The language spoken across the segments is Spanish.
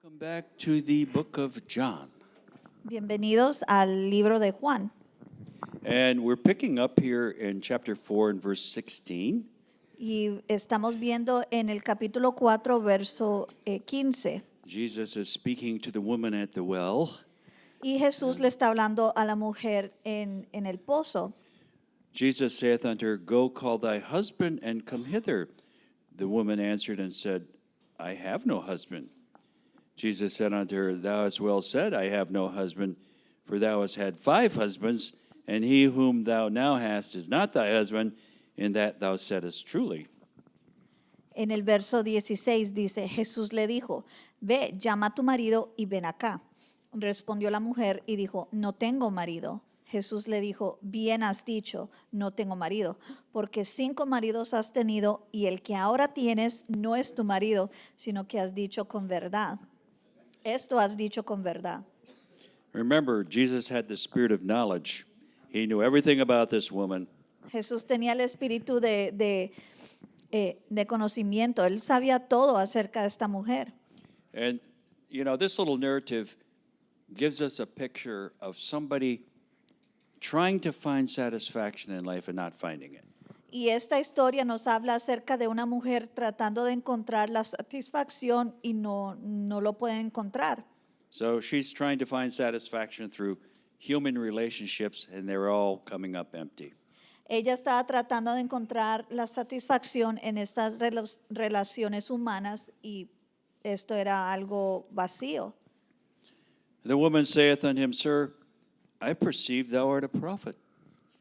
Welcome back to the book of John. Bienvenidos al libro de Juan. And we're picking up here in chapter 4 and verse 16. Y estamos viendo en el capítulo 4, verso 15. Jesus is speaking to the woman at the well. Y Jesús le está hablando a la mujer en el pozo. Jesus saith unto her, Go call thy husband and come hither. The woman answered and said, I have no husband. Jesus said unto her, Thou hast well said, I have no husband, for thou hast had 5 husbands, and he whom thou now hast is not thy husband, in that thou saidest truly. En el verso 16 dice, Jesús le dijo, Ve, llama a tu marido y ven acá. Respondió la mujer y dijo, No tengo marido. Jesús le dijo, Bien has dicho, no tengo marido, porque 5 maridos has tenido y el que ahora tienes no es tu marido, sino que has dicho con verdad. Esto has dicho con verdad. Remember, Jesus had the spirit of knowledge. He knew everything about this woman. Jesús tenía el espíritu de conocimiento. Él sabía todo acerca de esta mujer. And, you know, this little narrative gives us a picture of somebody trying to find satisfaction in life and not finding it. Y esta historia nos habla acerca de una mujer tratando de encontrar la satisfacción y no lo puede encontrar. So she's trying to find satisfaction through human relationships, and they're all coming up empty. Ella estaba tratando de encontrar la satisfacción en estas relaciones humanas y esto era algo vacío. The woman saith unto him, Sir, I perceive thou art a prophet.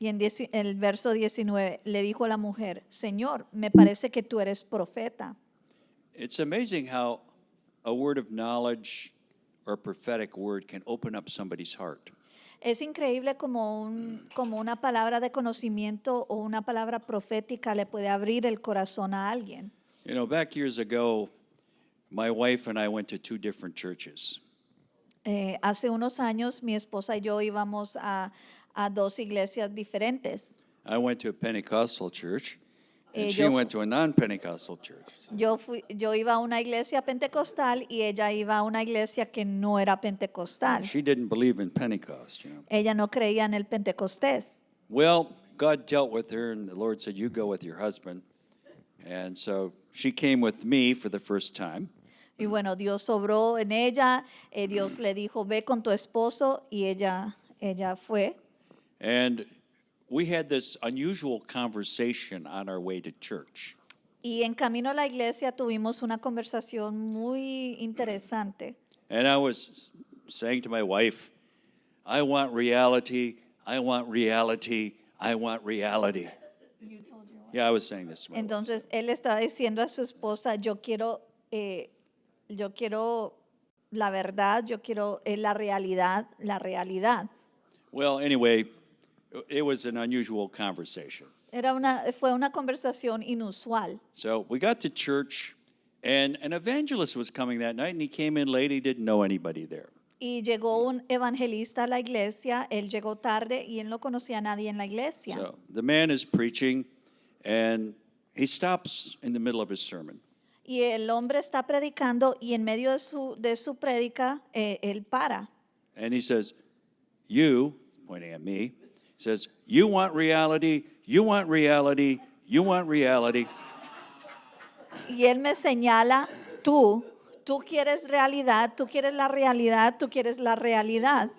Y en el verso 19 le dijo a la mujer, Señor, me parece que tú eres profeta. It's amazing how a word of knowledge or a prophetic word can open up somebody's heart. Es increíble como una palabra de conocimiento o una palabra profética le puede abrir el corazón a alguien. You know, back years ago, my wife and I went to 2 different churches. Hace unos años mi esposa y yo íbamos a 2 iglesias diferentes. I went to a Pentecostal church, and she yo- went to a non-Pentecostal church. Yo iba a una iglesia pentecostal y ella iba a una iglesia que no era pentecostal. She didn't believe in Pentecost, you know. Ella no creía en el Pentecostés. Well, God dealt with her, and the Lord said, You go with your husband. And so she came with me for the first time. Y bueno, Dios obró en ella, Dios le dijo, ve con tu esposo, y ella fue. And we had this unusual conversation on our way to church. Y en camino a la iglesia tuvimos una conversación muy interesante. And I was saying to my wife, I want reality, I want reality, I want reality. Yeah, I was saying this to my wife. Entonces él estaba diciendo a su esposa, yo quiero la verdad, yo quiero la realidad. Well, anyway, it was an unusual conversation. Fue una conversación inusual. So we got to church, and an evangelist was coming that night, and he came in late. He didn't know anybody there. Y llegó un evangelista a la iglesia, él llegó tarde y él no conocía a nadie en la iglesia. So the man is preaching, and he stops in the middle of his sermon. Y el hombre está predicando y en medio de su prédica, él para. And he says, You, pointing at me, says, You want reality, you want reality, you want reality. Y él me señala, tú quieres realidad, tú quieres la realidad, tú quieres la realidad.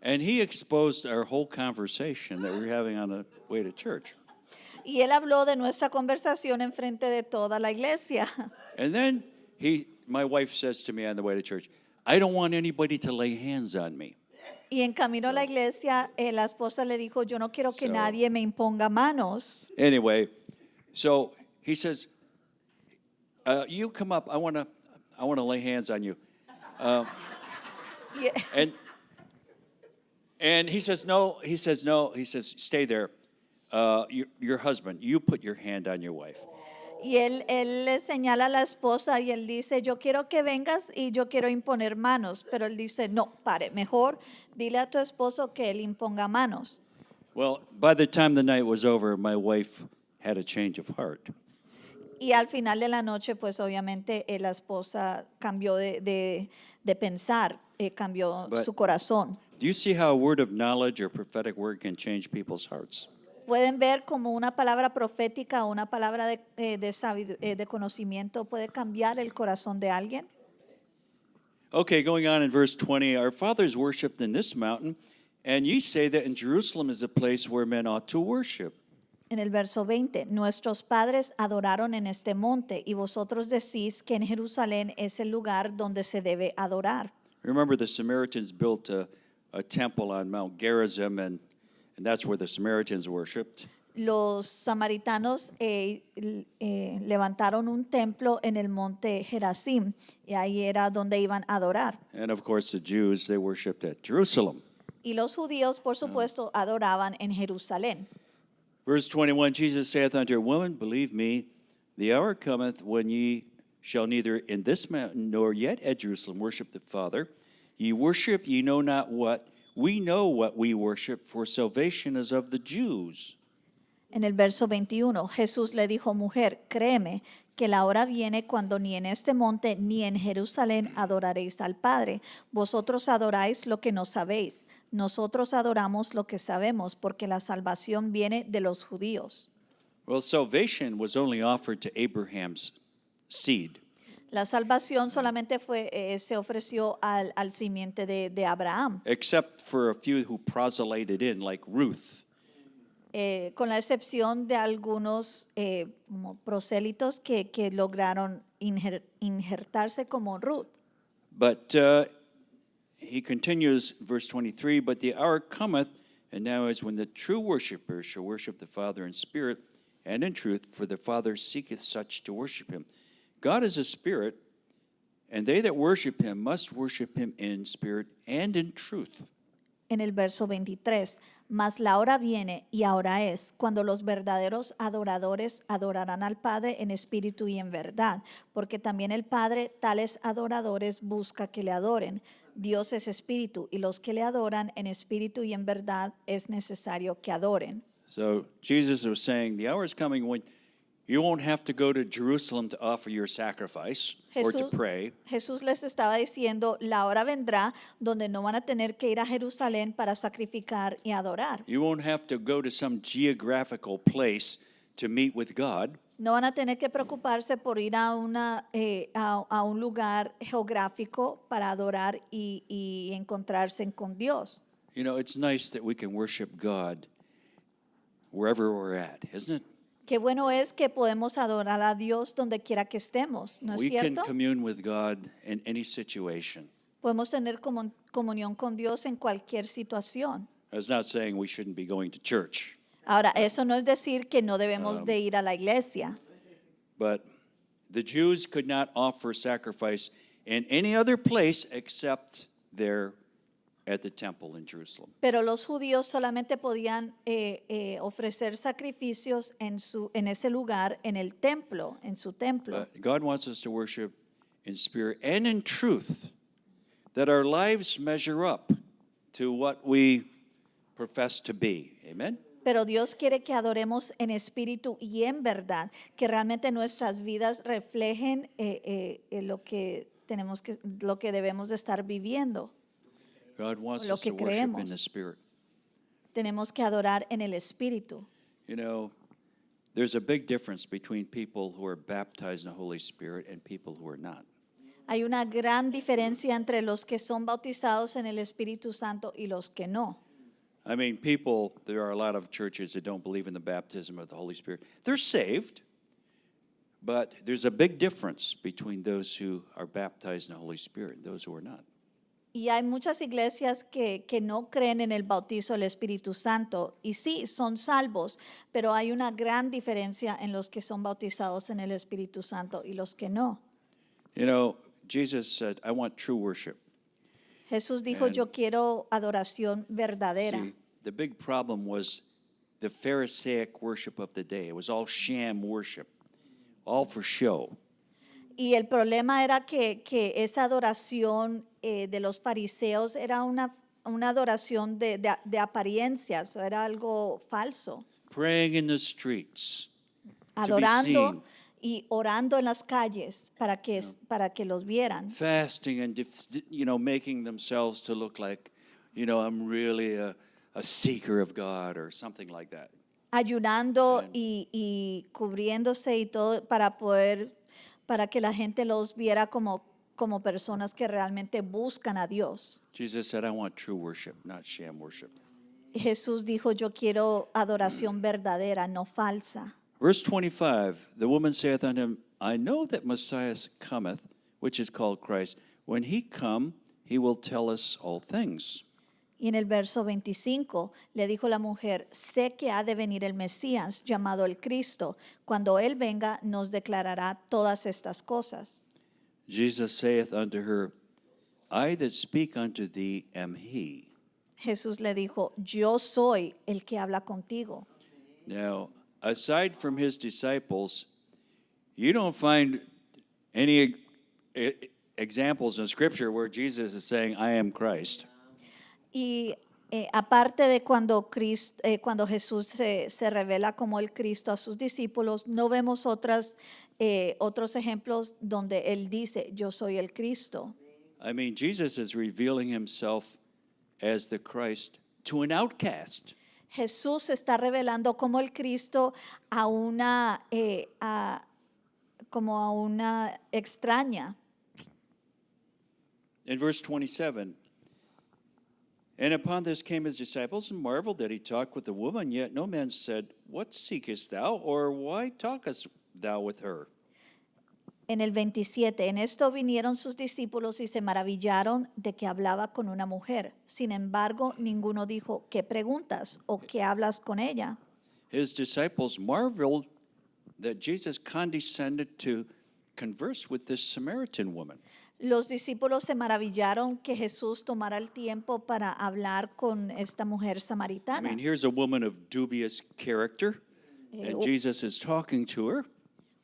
And he exposed our whole conversation that we were having on the way to church. Y él habló de nuestra conversación en frente de toda la iglesia. And then my wife says to me on the way to church, I don't want anybody to lay hands on me. Y en camino a la iglesia, la esposa le dijo, yo no quiero que nadie me imponga manos. Anyway, so he says, you come up, I want to lay hands on you. Y- And he says, no, he says, stay there. Your husband, you put your hand on your wife. Y él le señala a la esposa y él dice, yo quiero que vengas y yo quiero imponer manos. Pero él dice, no, pare, mejor dile a tu esposo que él imponga manos. Well, by the time the night was over, my wife had a change of heart. Y al final de la noche, pues obviamente la esposa cambió de de pensar, cambió But- su corazón. Do you see how a word of knowledge or prophetic word can change people's hearts? Pueden ver como una palabra profética o una palabra de conocimiento puede cambiar el corazón de alguien. Okay, going on in verse 20, our fathers worshipped in this mountain, and ye say that in Jerusalem is a place where men ought to worship. En el verso 20, nuestros padres adoraron en este monte y vosotros decís que en Jerusalén es el lugar donde se debe adorar. Remember, the Samaritans built a temple on Mount Gerizim, and that's where the Samaritans worshipped. Los samaritanos levantaron un templo en el monte Gerazim y ahí era donde iban a adorar. And of course, the Jews, they worshipped at Jerusalem. Y los judíos, por supuesto, adoraban en Jerusalén. Verse 21, Jesus saith unto her, Woman, believe me, the hour cometh when ye shall neither in this mountain nor yet at Jerusalem worship the Father. Ye worship ye know not what. We know what we worship, for salvation is of the Jews. En el verso 21, Jesús le dijo, mujer, créeme que la hora viene cuando ni en este monte ni en Jerusalén adoraréis al Padre. Vosotros adoráis lo que no sabéis. Nosotros adoramos lo que sabemos, porque la salvación viene de los judíos. Well, salvation was only offered to Abraham's seed. La salvación solamente se ofreció al simiente de Abraham, Except for a few who proselyted in, like Ruth. con la excepción de algunos como prosélitos que lograron injertarse como Ruth. But he continues, verse 23, But the hour cometh, and now is when the true worshipers shall worship the Father in spirit and in truth, for the Father seeketh such to worship him. God is a spirit, and they that worship him must worship him in spirit and in truth. En el verso 23, mas la hora viene y ahora es cuando los verdaderos adoradores adorarán al Padre en espíritu y en verdad, porque también el Padre tales adoradores busca que le adoren. Dios es espíritu y los que le adoran en espíritu y en verdad es necesario que adoren. So Jesus was saying, the hour is coming when you won't have to go to Jerusalem to offer your sacrifice or to pray. Jesús les estaba diciendo, la hora vendrá donde no van a tener que ir a Jerusalén para sacrificar y adorar. You won't have to go to some geographical place to meet with God. No van a tener que preocuparse por ir a un lugar geográfico para adorar y encontrarse con Dios. You know, it's nice that we can worship God wherever we're at, isn't it? Qué bueno es que podemos adorar a Dios donde quiera que estemos, ¿no es We can cierto? commune with God in any situation. Podemos tener comunión con Dios en cualquier situación. It's not saying we shouldn't be going to church, Ahora, eso no es decir que no debemos de ir a la iglesia, but the Jews could not offer sacrifice in any other place except there at the temple in Jerusalem. pero los judíos solamente podían ofrecer sacrificios en ese lugar, en el templo, en su templo. But God wants us to worship in spirit and in truth, that our lives measure up to what we profess to be. Amen? Pero Dios quiere que adoremos en espíritu y en verdad, que realmente nuestras vidas reflejen lo que debemos de estar viviendo. God wants Lo us que to worship in creemos. the spirit. Tenemos que adorar en el espíritu. You know, there's a big difference between people who are baptized in the Holy Spirit and people who are not. Hay una gran diferencia entre los que son bautizados en el Espíritu Santo y los que no. I mean, there are a lot of churches that don't believe in the baptism of the Holy Spirit. They're saved, but there's a big difference between those who are baptized in the Holy Spirit and those who are not. Y hay muchas iglesias que no creen en el bautizo del Espíritu Santo. Y sí, son salvos, pero hay una gran diferencia en los que son bautizados en el Espíritu Santo y los que no. You know, Jesus said, I want true worship. Jesús dijo, yo quiero adoración verdadera. See, the big problem was the Pharisaic worship of the day. It was all sham worship, all for show. Y el problema era que esa adoración de los fariseos era una adoración de apariencias, era algo falso. Praying in the streets, Adorando seen. y orando en las calles para que los vieran, fasting and making themselves to look like, I'm really a seeker of God or something like that. ayunando y cubriéndose y todo para que la gente los viera como personas que realmente buscan a Dios. Jesus said, I want true worship, not sham worship. Jesús dijo, yo quiero adoración verdadera, no falsa. Verse 25, the woman saith unto him, I know that Messiah cometh, which is called Christ. When he come, he will tell us all things. Y en el verso 25 le dijo la mujer, sé que ha de venir el Mesías, llamado el Cristo. Cuando él venga, nos declarará todas estas cosas. Jesus saith unto her, I that speak unto thee am he. Jesús le dijo, yo soy el que habla contigo. Now, aside from his disciples, you don't find any examples in Scripture where Jesus is saying, I am Christ. Y aparte de cuando Jesús se revela como el Cristo a sus discípulos, no vemos otros ejemplos donde él dice, yo soy el Cristo. I mean, Jesus is revealing himself as the Christ to an outcast. Jesús se está revelando como el Cristo como a una extraña. In verse 27, and upon this came his disciples and marveled that he talked with the woman, yet no man said, What seekest thou, or why talkest thou with her? En el 27, en esto vinieron sus discípulos y se maravillaron de que hablaba con una mujer. Sin embargo, ninguno dijo, ¿qué preguntas o qué hablas con ella? His disciples marveled that Jesus condescended to converse with this Samaritan woman. Los discípulos se maravillaron que Jesús tomara el tiempo para hablar con esta mujer I samaritana. mean, here's a woman of dubious character, and Jesus is talking to her.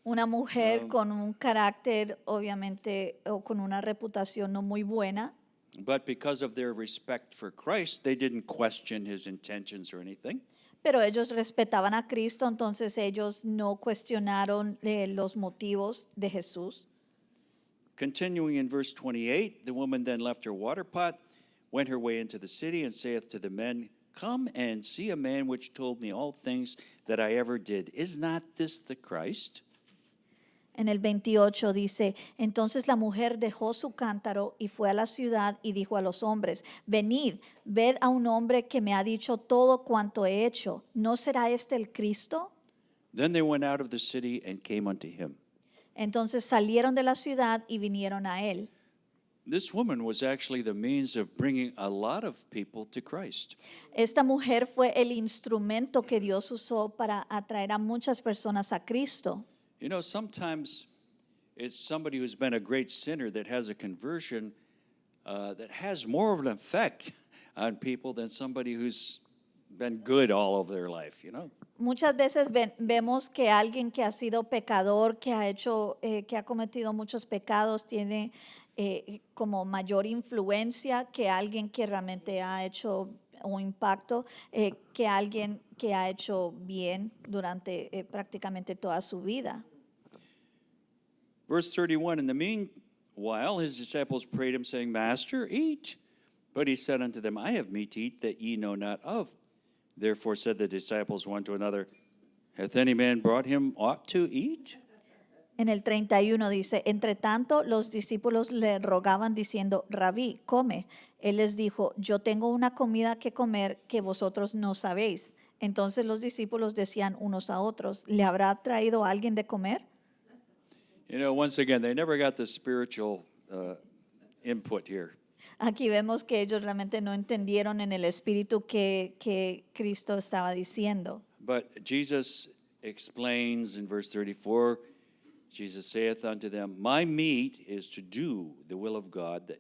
Una mujer con un carácter, obviamente, o con una reputación no muy buena, But because of their respect for Christ, they didn't question his intentions or anything. pero ellos respetaban a Cristo, entonces ellos no cuestionaron los motivos de Jesús. Continuing in verse 28, the woman then left her water pot, went her way into the city, and saith to the men, Come and see a man which told me all things that I ever did. Is not this the Christ? En el 28 dice, entonces la mujer dejó su cántaro y fue a la ciudad y dijo a los hombres, venid, ved a un hombre que me ha dicho todo cuanto he hecho. ¿No será este el Cristo? Then they went out of the city and came unto him. Entonces salieron de la ciudad y vinieron a él. This woman was actually the means of bringing a lot of people to Christ. Esta mujer fue el instrumento que Dios usó para atraer a muchas personas a Cristo. You know, sometimes it's somebody who's been a great sinner that has a conversion that has more of an effect on people than somebody who's been good all of their life, you know? Muchas veces vemos que alguien que ha sido pecador, que ha cometido muchos pecados, tiene como mayor influencia que alguien que realmente ha hecho un impacto, que alguien que ha hecho bien durante prácticamente toda su vida. Verse 31, in the meanwhile his disciples prayed him, saying, Master, eat. But he said unto them, I have meat to eat that ye know not of. Therefore said the disciples one to another, Hath any man brought him aught to eat? En el 31 dice, entre tanto los discípulos le rogaban diciendo, Rabí, come. Él les dijo, yo tengo una comida que comer que vosotros no sabéis. Entonces los discípulos decían unos a otros, ¿le habrá traído alguien de comer? You know, once again, they never got the spiritual input here. Aquí vemos que ellos realmente no entendieron en el espíritu que Cristo estaba diciendo. But Jesus explains in verse 34, Jesus saith unto them, My meat is to do the will of God,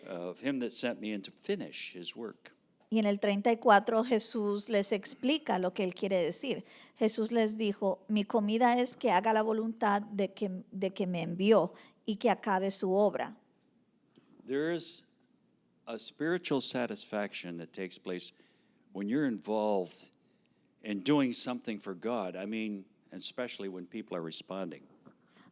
of him that sent me, and to finish his work. Y en el 34 Jesús les explica lo que él quiere decir. Jesús les dijo, mi comida es que haga la voluntad de que me envió y que acabe su obra. There is a spiritual satisfaction that takes place when you're involved in doing something for God. I mean, especially when people are responding.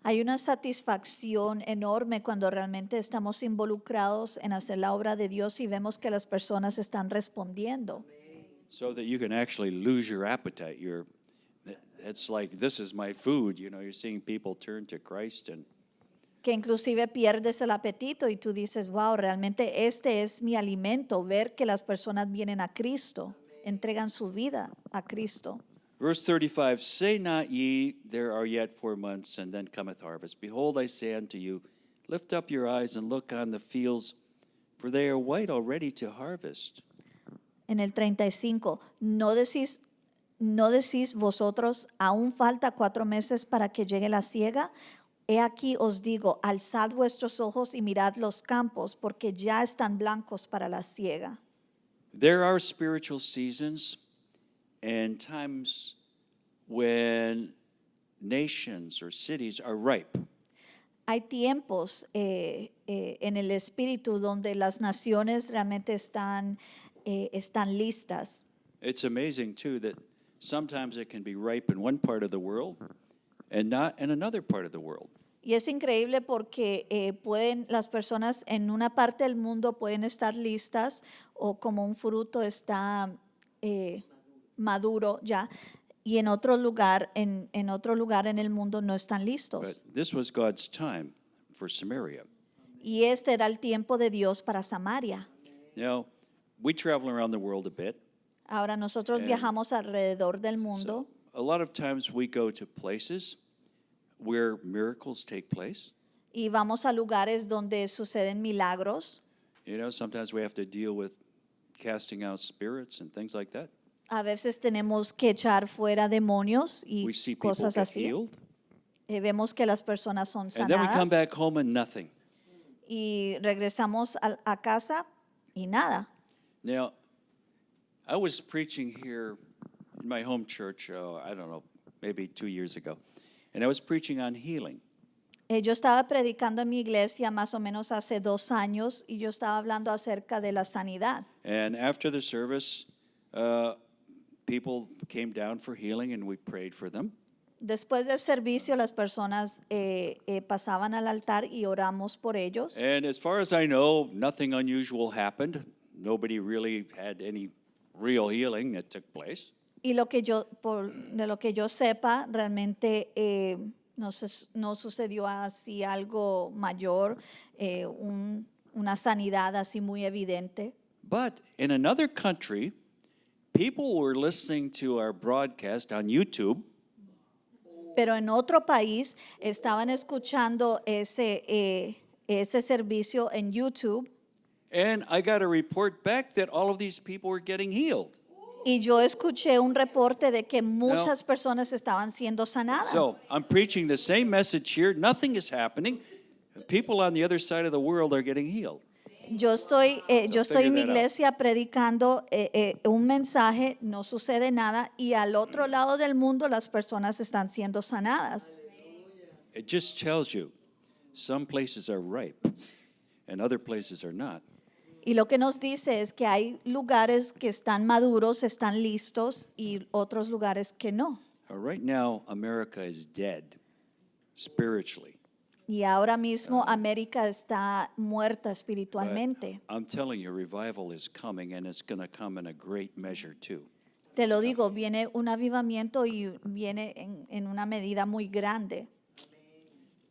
Hay una satisfacción enorme cuando realmente estamos involucrados en hacer la obra de Dios y vemos que las personas están respondiendo. So that you can actually lose your appetite. It's like, this is my food. You know, you're seeing people turn to Christ and Que inclusive pierdes el apetito y tú dices, wow, realmente este es mi alimento, ver que las personas vienen a Cristo, entregan su vida a Cristo. Verse 35, say not ye, there are yet 4 months, and then cometh harvest. Behold, I say unto you, lift up your eyes and look on the fields, for they are white already to harvest. En el 35, no decís vosotros, aún falta 4 meses para que llegue la siega. He aquí os digo, alzad vuestros ojos y mirad los campos, porque ya están blancos para la siega. There are spiritual seasons and times when nations or cities are ripe. Hay tiempos en el espíritu donde las naciones realmente están listas. It's amazing, too, that sometimes it can be ripe in one part of the world and not in another part of the world. Y es increíble porque las personas en una parte del mundo pueden estar listas o como un fruto está maduro ya, y en otro lugar en el mundo no están listos. But this was God's time for Samaria. Y este era el tiempo de Dios para Samaria. Now, we travel around the world a bit. Ahora nosotros viajamos alrededor del mundo. A lot of times we go to places where miracles take place. Y vamos a lugares donde suceden milagros. You know, sometimes we have to deal with casting out spirits and things like that. A veces tenemos que echar fuera demonios y We see people cosas get así. healed. Vemos que las personas son And then we come sanadas back home and nothing. y regresamos a casa y nada. Now, I was preaching here in my home church, I don't know, maybe 2 years ago. And I was preaching on healing. Yo estaba predicando en mi iglesia más o menos hace 2 años y yo estaba hablando acerca de la sanidad. And after the service, people came down for healing and we prayed for them. Después del servicio, las personas pasaban al altar y oramos por ellos. And as far as I know, nothing unusual happened. Nobody really had any real healing that took place. Y de lo que yo sepa, realmente no sucedió así algo mayor, una sanidad así muy evidente. But in another country, people were listening to our broadcast on YouTube. Pero en otro país estaban escuchando ese servicio en YouTube. And I got a report back that all of these people were getting healed. Y yo escuché un reporte de que muchas personas estaban siendo sanadas. So I'm preaching the same message here. Nothing is happening. People on the other side of the world are getting healed. Yo estoy en mi that out. iglesia predicando un mensaje, no sucede nada, y al otro lado del mundo las personas están siendo sanadas. It just tells you some places are ripe and other places are not. Y lo que nos dice es que hay lugares que están maduros, están listos, y otros lugares que no. Right now, America is dead spiritually. Y ahora mismo América está muerta But espiritualmente. I'm telling you, revival is coming, and it's going to come in a great measure too. Te lo digo, viene un avivamiento y viene en una medida muy grande.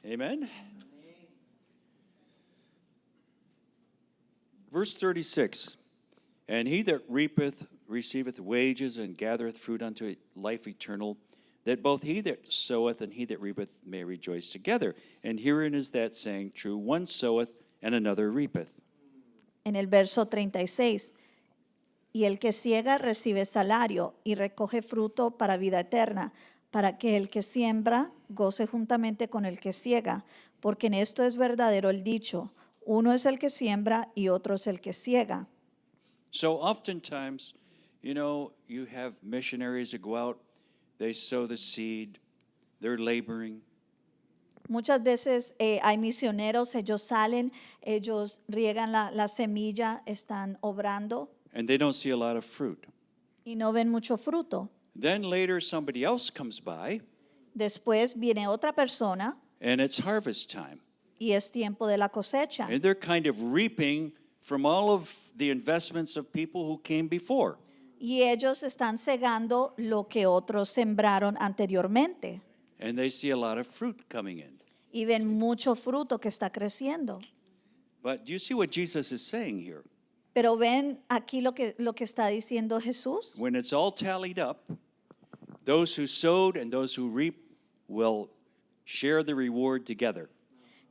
Amen? Verse 36, and he that reapeth receiveth wages and gathereth fruit unto life eternal, that both he that soweth and he that reapeth may rejoice together. And herein is that saying true, one soweth and another reapeth. En el verso 36, y el que siega recibe salario y recoge fruto para vida eterna, para que el que siembra goce juntamente con el que siega, porque en esto es verdadero el dicho, uno es el que siembra y otro es el que siega. So oftentimes, you know, you have missionaries that go out, they sow the seed, they're laboring, Muchas veces hay misioneros, ellos salen, ellos riegan la semilla, están obrando and they don't see a lot of fruit. y no ven mucho fruto. Then later somebody else comes by Después viene otra persona and it's harvest time. y es tiempo de la cosecha. And they're kind of reaping from all of the investments of people who came before. Y ellos están segando lo que otros sembraron anteriormente. And they see a lot of fruit coming in. Y ven mucho fruto que está creciendo. But do you see what Jesus is saying here? Pero ven aquí lo que está diciendo Jesús. When it's all tallied up, those who sowed and those who reap will share the reward together.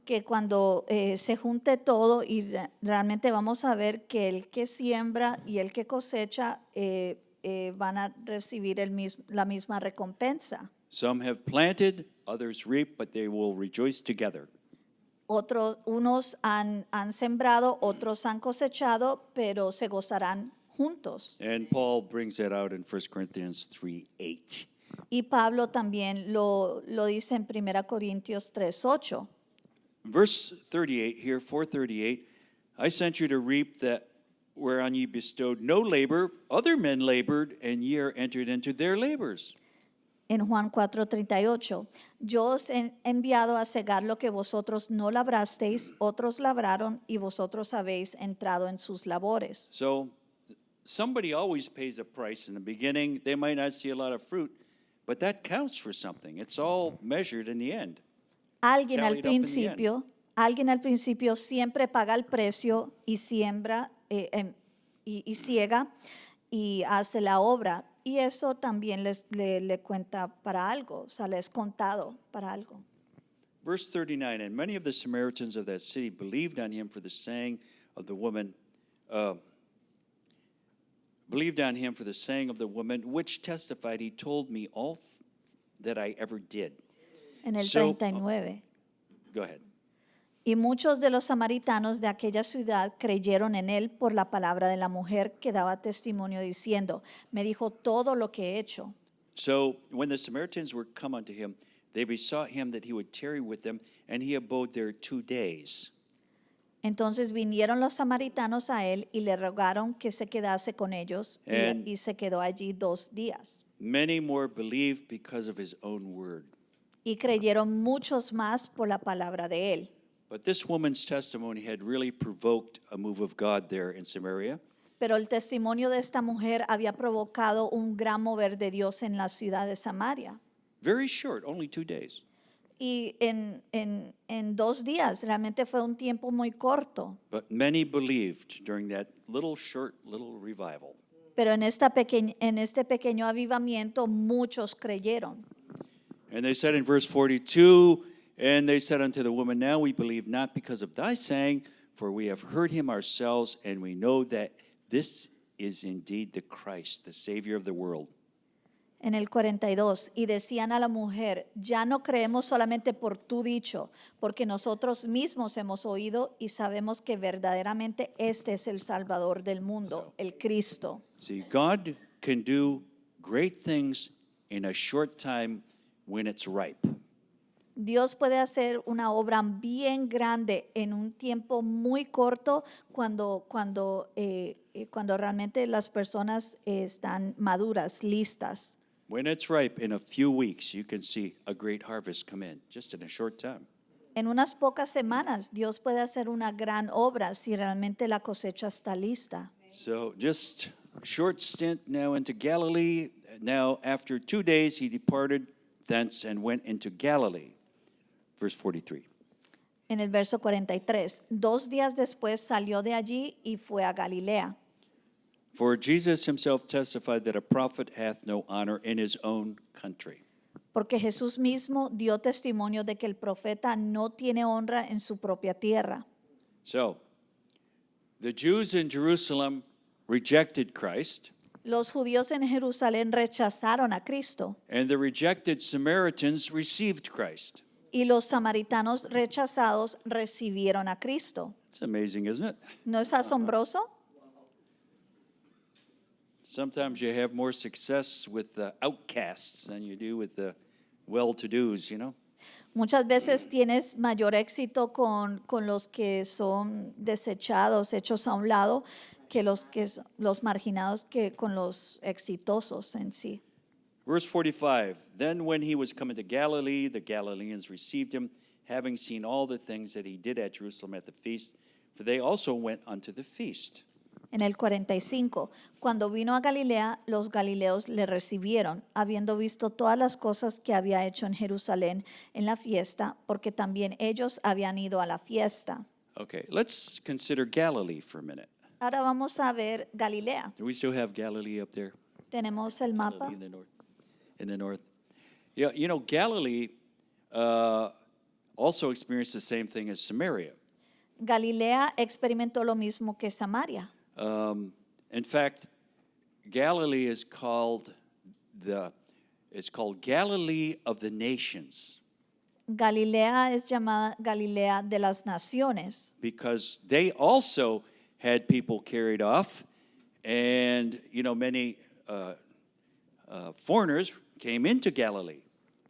Que cuando se junte todo y realmente vamos a ver que el que siembra y el que cosecha van a recibir la misma recompensa. Some have planted, others reap, but they will rejoice together. Unos han sembrado, otros han cosechado, pero se gozarán juntos. And Paul brings that out in 1 Corinthians 3:8. Y Pablo también lo dice en 1 Corintios 3:8. Verse 38 here, 438, I sent you to reap that whereon ye bestowed no labor, other men labored, and ye are entered into their labors. En Juan 4:38, yo os he enviado a cegar lo que vosotros no labrasteis, otros labraron y vosotros habéis entrado en sus labores. So somebody always pays a price in the beginning. They might not see a lot of fruit, but that counts for something. It's all measured in the end. Alguien al Tallied up in the end. alguien al principio siempre paga el precio y siembra y ciega y hace la obra. Y eso también le cuenta para algo, o sea, le es contado para algo. Verse 39, and many of the Samaritans of that city believed on him for the saying of the woman, which testified, he told me all that I ever did. En el So, 39. Go ahead. Y muchos de los samaritanos de aquella ciudad creyeron en él por la palabra de la mujer que daba testimonio diciendo, me dijo todo lo que he hecho. So when the Samaritans were come unto him, they besought him that he would tarry with them, and he abode there 2 days. Entonces vinieron los samaritanos a él y le rogaron que se quedase con ellos y se quedó allí 2 días. Many more believed because of his own word. Y creyeron muchos más por la palabra de él. But this woman's testimony had really provoked a move of God there in Samaria. Pero el testimonio de esta mujer había provocado un gran mover de Dios en la ciudad de Samaria. Very short, only 2 days. Y en 2 días, realmente fue un tiempo muy corto. But many believed during that little revival. Pero en este pequeño avivamiento muchos creyeron. And they said in verse 42, and they said unto the woman, now we believe not because of thy saying, for we have heard him ourselves, and we know that this is indeed the Christ, the Savior of the world. En el 42, y decían a la mujer, ya no creemos solamente por tu dicho, porque nosotros mismos hemos oído y sabemos que verdaderamente este es el Salvador del mundo, el Cristo. See, God can do great things in a short time when it's ripe. Dios puede hacer una obra bien grande en un tiempo muy corto cuando realmente las personas están maduras, listas. When it's ripe, in a few weeks, you can see a great harvest come in, just in a short time. En unas pocas semanas Dios puede hacer una gran obra si realmente la cosecha está lista. So just a short stint now into Galilee. Now after 2 days, he departed thence and went into Galilee. Verse 43. En el verso 43, 2 días después salió de allí y fue a Galilea. For Jesus himself testified that a prophet hath no honor in his own country. Porque Jesús mismo dio testimonio de que el profeta no tiene honra en su propia tierra. So, the Jews in Jerusalem rejected Christ, Los judíos en Jerusalén rechazaron a Cristo and the rejected Samaritans received Christ. y los samaritanos rechazados recibieron a Cristo. It's amazing, isn't it? ¿No es asombroso? Sometimes you have more success with the outcasts than you do with the well-to-dos, you know? Muchas veces tienes mayor éxito con los que son desechados, hechos a un lado, que los marginados que con los exitosos en sí. Verse 45, then when he was coming to Galilee, the Galileans received him, having seen all the things that he did at Jerusalem at the feast, for they also went unto the feast. En el 45, cuando vino a Galilea, los galileos le recibieron, habiendo visto todas las cosas que había hecho en Jerusalén en la fiesta, porque también ellos habían ido a la fiesta. Okay, let's consider Galilee for a minute. Ahora vamos a ver Galilea. Do we still have Galilee up there? Tenemos el mapa. Galilee in the north. In the north. Yeah, you know, Galilee also experienced the same thing as Samaria. Galilea experimentó lo mismo que Samaria. In fact, Galilee is called Galilee of the nations Galilea es llamada Galilea de las naciones, because they also had people carried off, and you know many foreigners came into Galilee.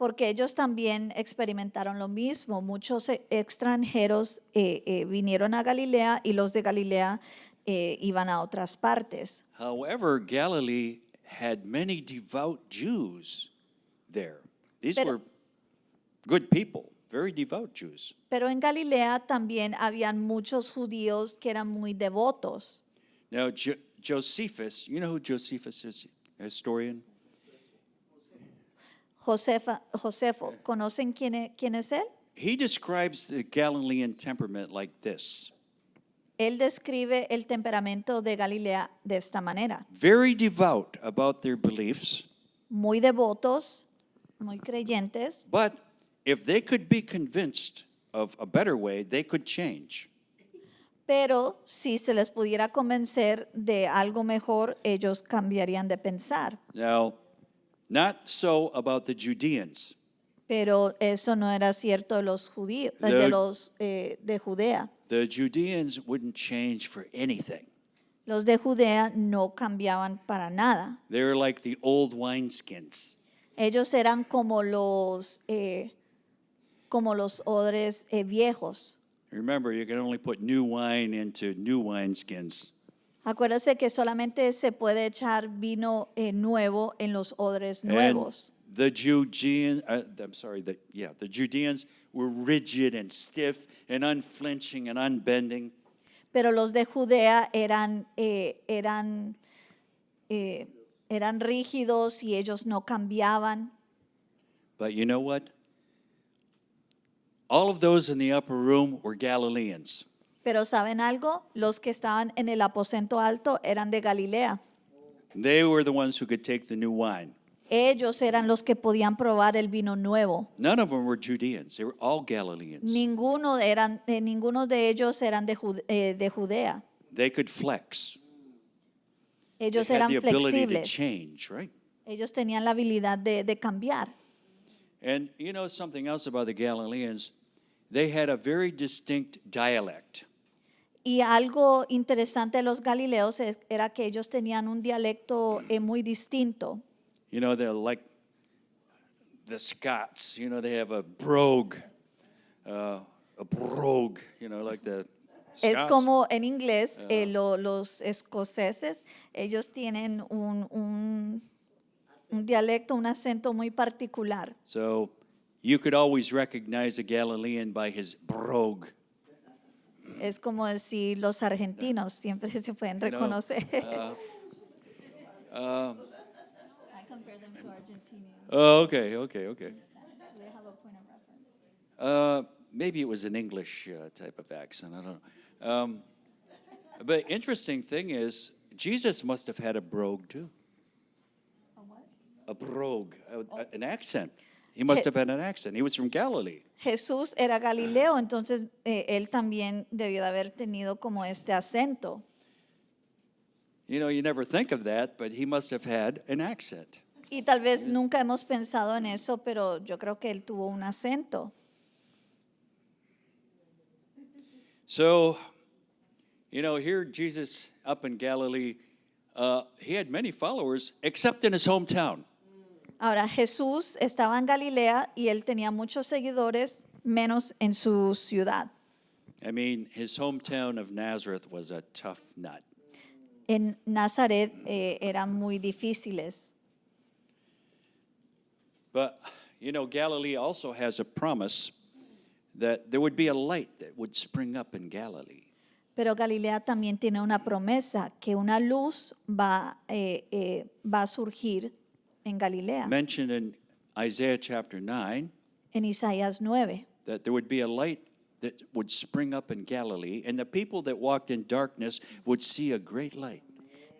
porque ellos también experimentaron lo mismo. Muchos extranjeros vinieron a Galilea y los de Galilea iban a otras partes. However, Galilee had many devout Jews there. These Pero- were good people, very devout Jews. Pero en Galilea también habían muchos judíos que eran muy devotos. Now, Josephus, you know who Josephus is, a historian? Josefo, ¿conocen quién es él? He describes the Galilean temperament like this. Él describe el temperamento de Galilea de esta manera. Very devout about their beliefs, Muy devotos, muy creyentes, but if they could be convinced of a better way, they could change. pero si se les pudiera convencer de algo mejor, ellos cambiarían de pensar. Now, not so about the Judeans. Pero eso no era cierto de los judíos, de los de Judea. The Judeans wouldn't change for anything. Los de Judea no cambiaban para nada. They were like the old wineskins. Ellos eran como los odres viejos. Remember, you can only put new wine into new wineskins. Acuérdese que solamente se puede echar vino nuevo en los odres nuevos. And the Judeans were rigid and stiff and unflinching and unbending. Pero los de Judea eran rígidos y ellos no cambiaban. But you know what? All of those in the upper room were Galileans. Pero ¿saben algo? Los que estaban en el aposento alto eran de Galilea. They were the ones who could take the new wine. Ellos eran los que podían probar el vino nuevo. None of them were Judeans. They were all Galileans. Ninguno de ellos eran de Judea. They could flex. Ellos They had eran the ability to flexibles. change, right? Ellos tenían la habilidad de cambiar. And you know something else about the Galileans? They had a very distinct dialect. Y algo interesante de los galileos era que ellos tenían un dialecto muy distinto. You know, they're like the Scots. You know, they have a brogue, you know, like the Es Scots. como en inglés, los escoceses, ellos tienen un dialecto, un acento muy particular. So you could always recognize a Galilean by his brogue. Es como decir los argentinos, siempre se pueden You know, reconocer. I compare them to Argentinians. Oh, okay. They have a point of reference. Maybe it was an English type of accent. I don't know. But interesting thing is, Jesus must have had a brogue too. A brogue, an accent. He must have had an accent. He was from Galilee. Jesús era Galileo, entonces él también debió de haber tenido como este acento. You know, you never think of that, but he must have had an accent. Y tal vez nunca hemos pensado en eso, pero yo creo que él tuvo un acento. So, you know, here Jesus up in Galilee, he had many followers, except in his hometown. Ahora, Jesús estaba en Galilea y él tenía muchos seguidores, menos en su ciudad. I mean, his hometown of Nazareth was a tough nut. En Nazaret eran muy difíciles. But, Galilee also has a promise that there would be a light that would spring up in Galilee. Pero Galilea también tiene una promesa, que una luz va a surgir en Galilea, Mentioned in Isaiah chapter 9 en Isaías 9. that there would be a light that would spring up in Galilee, and the people that walked in darkness would see a great light.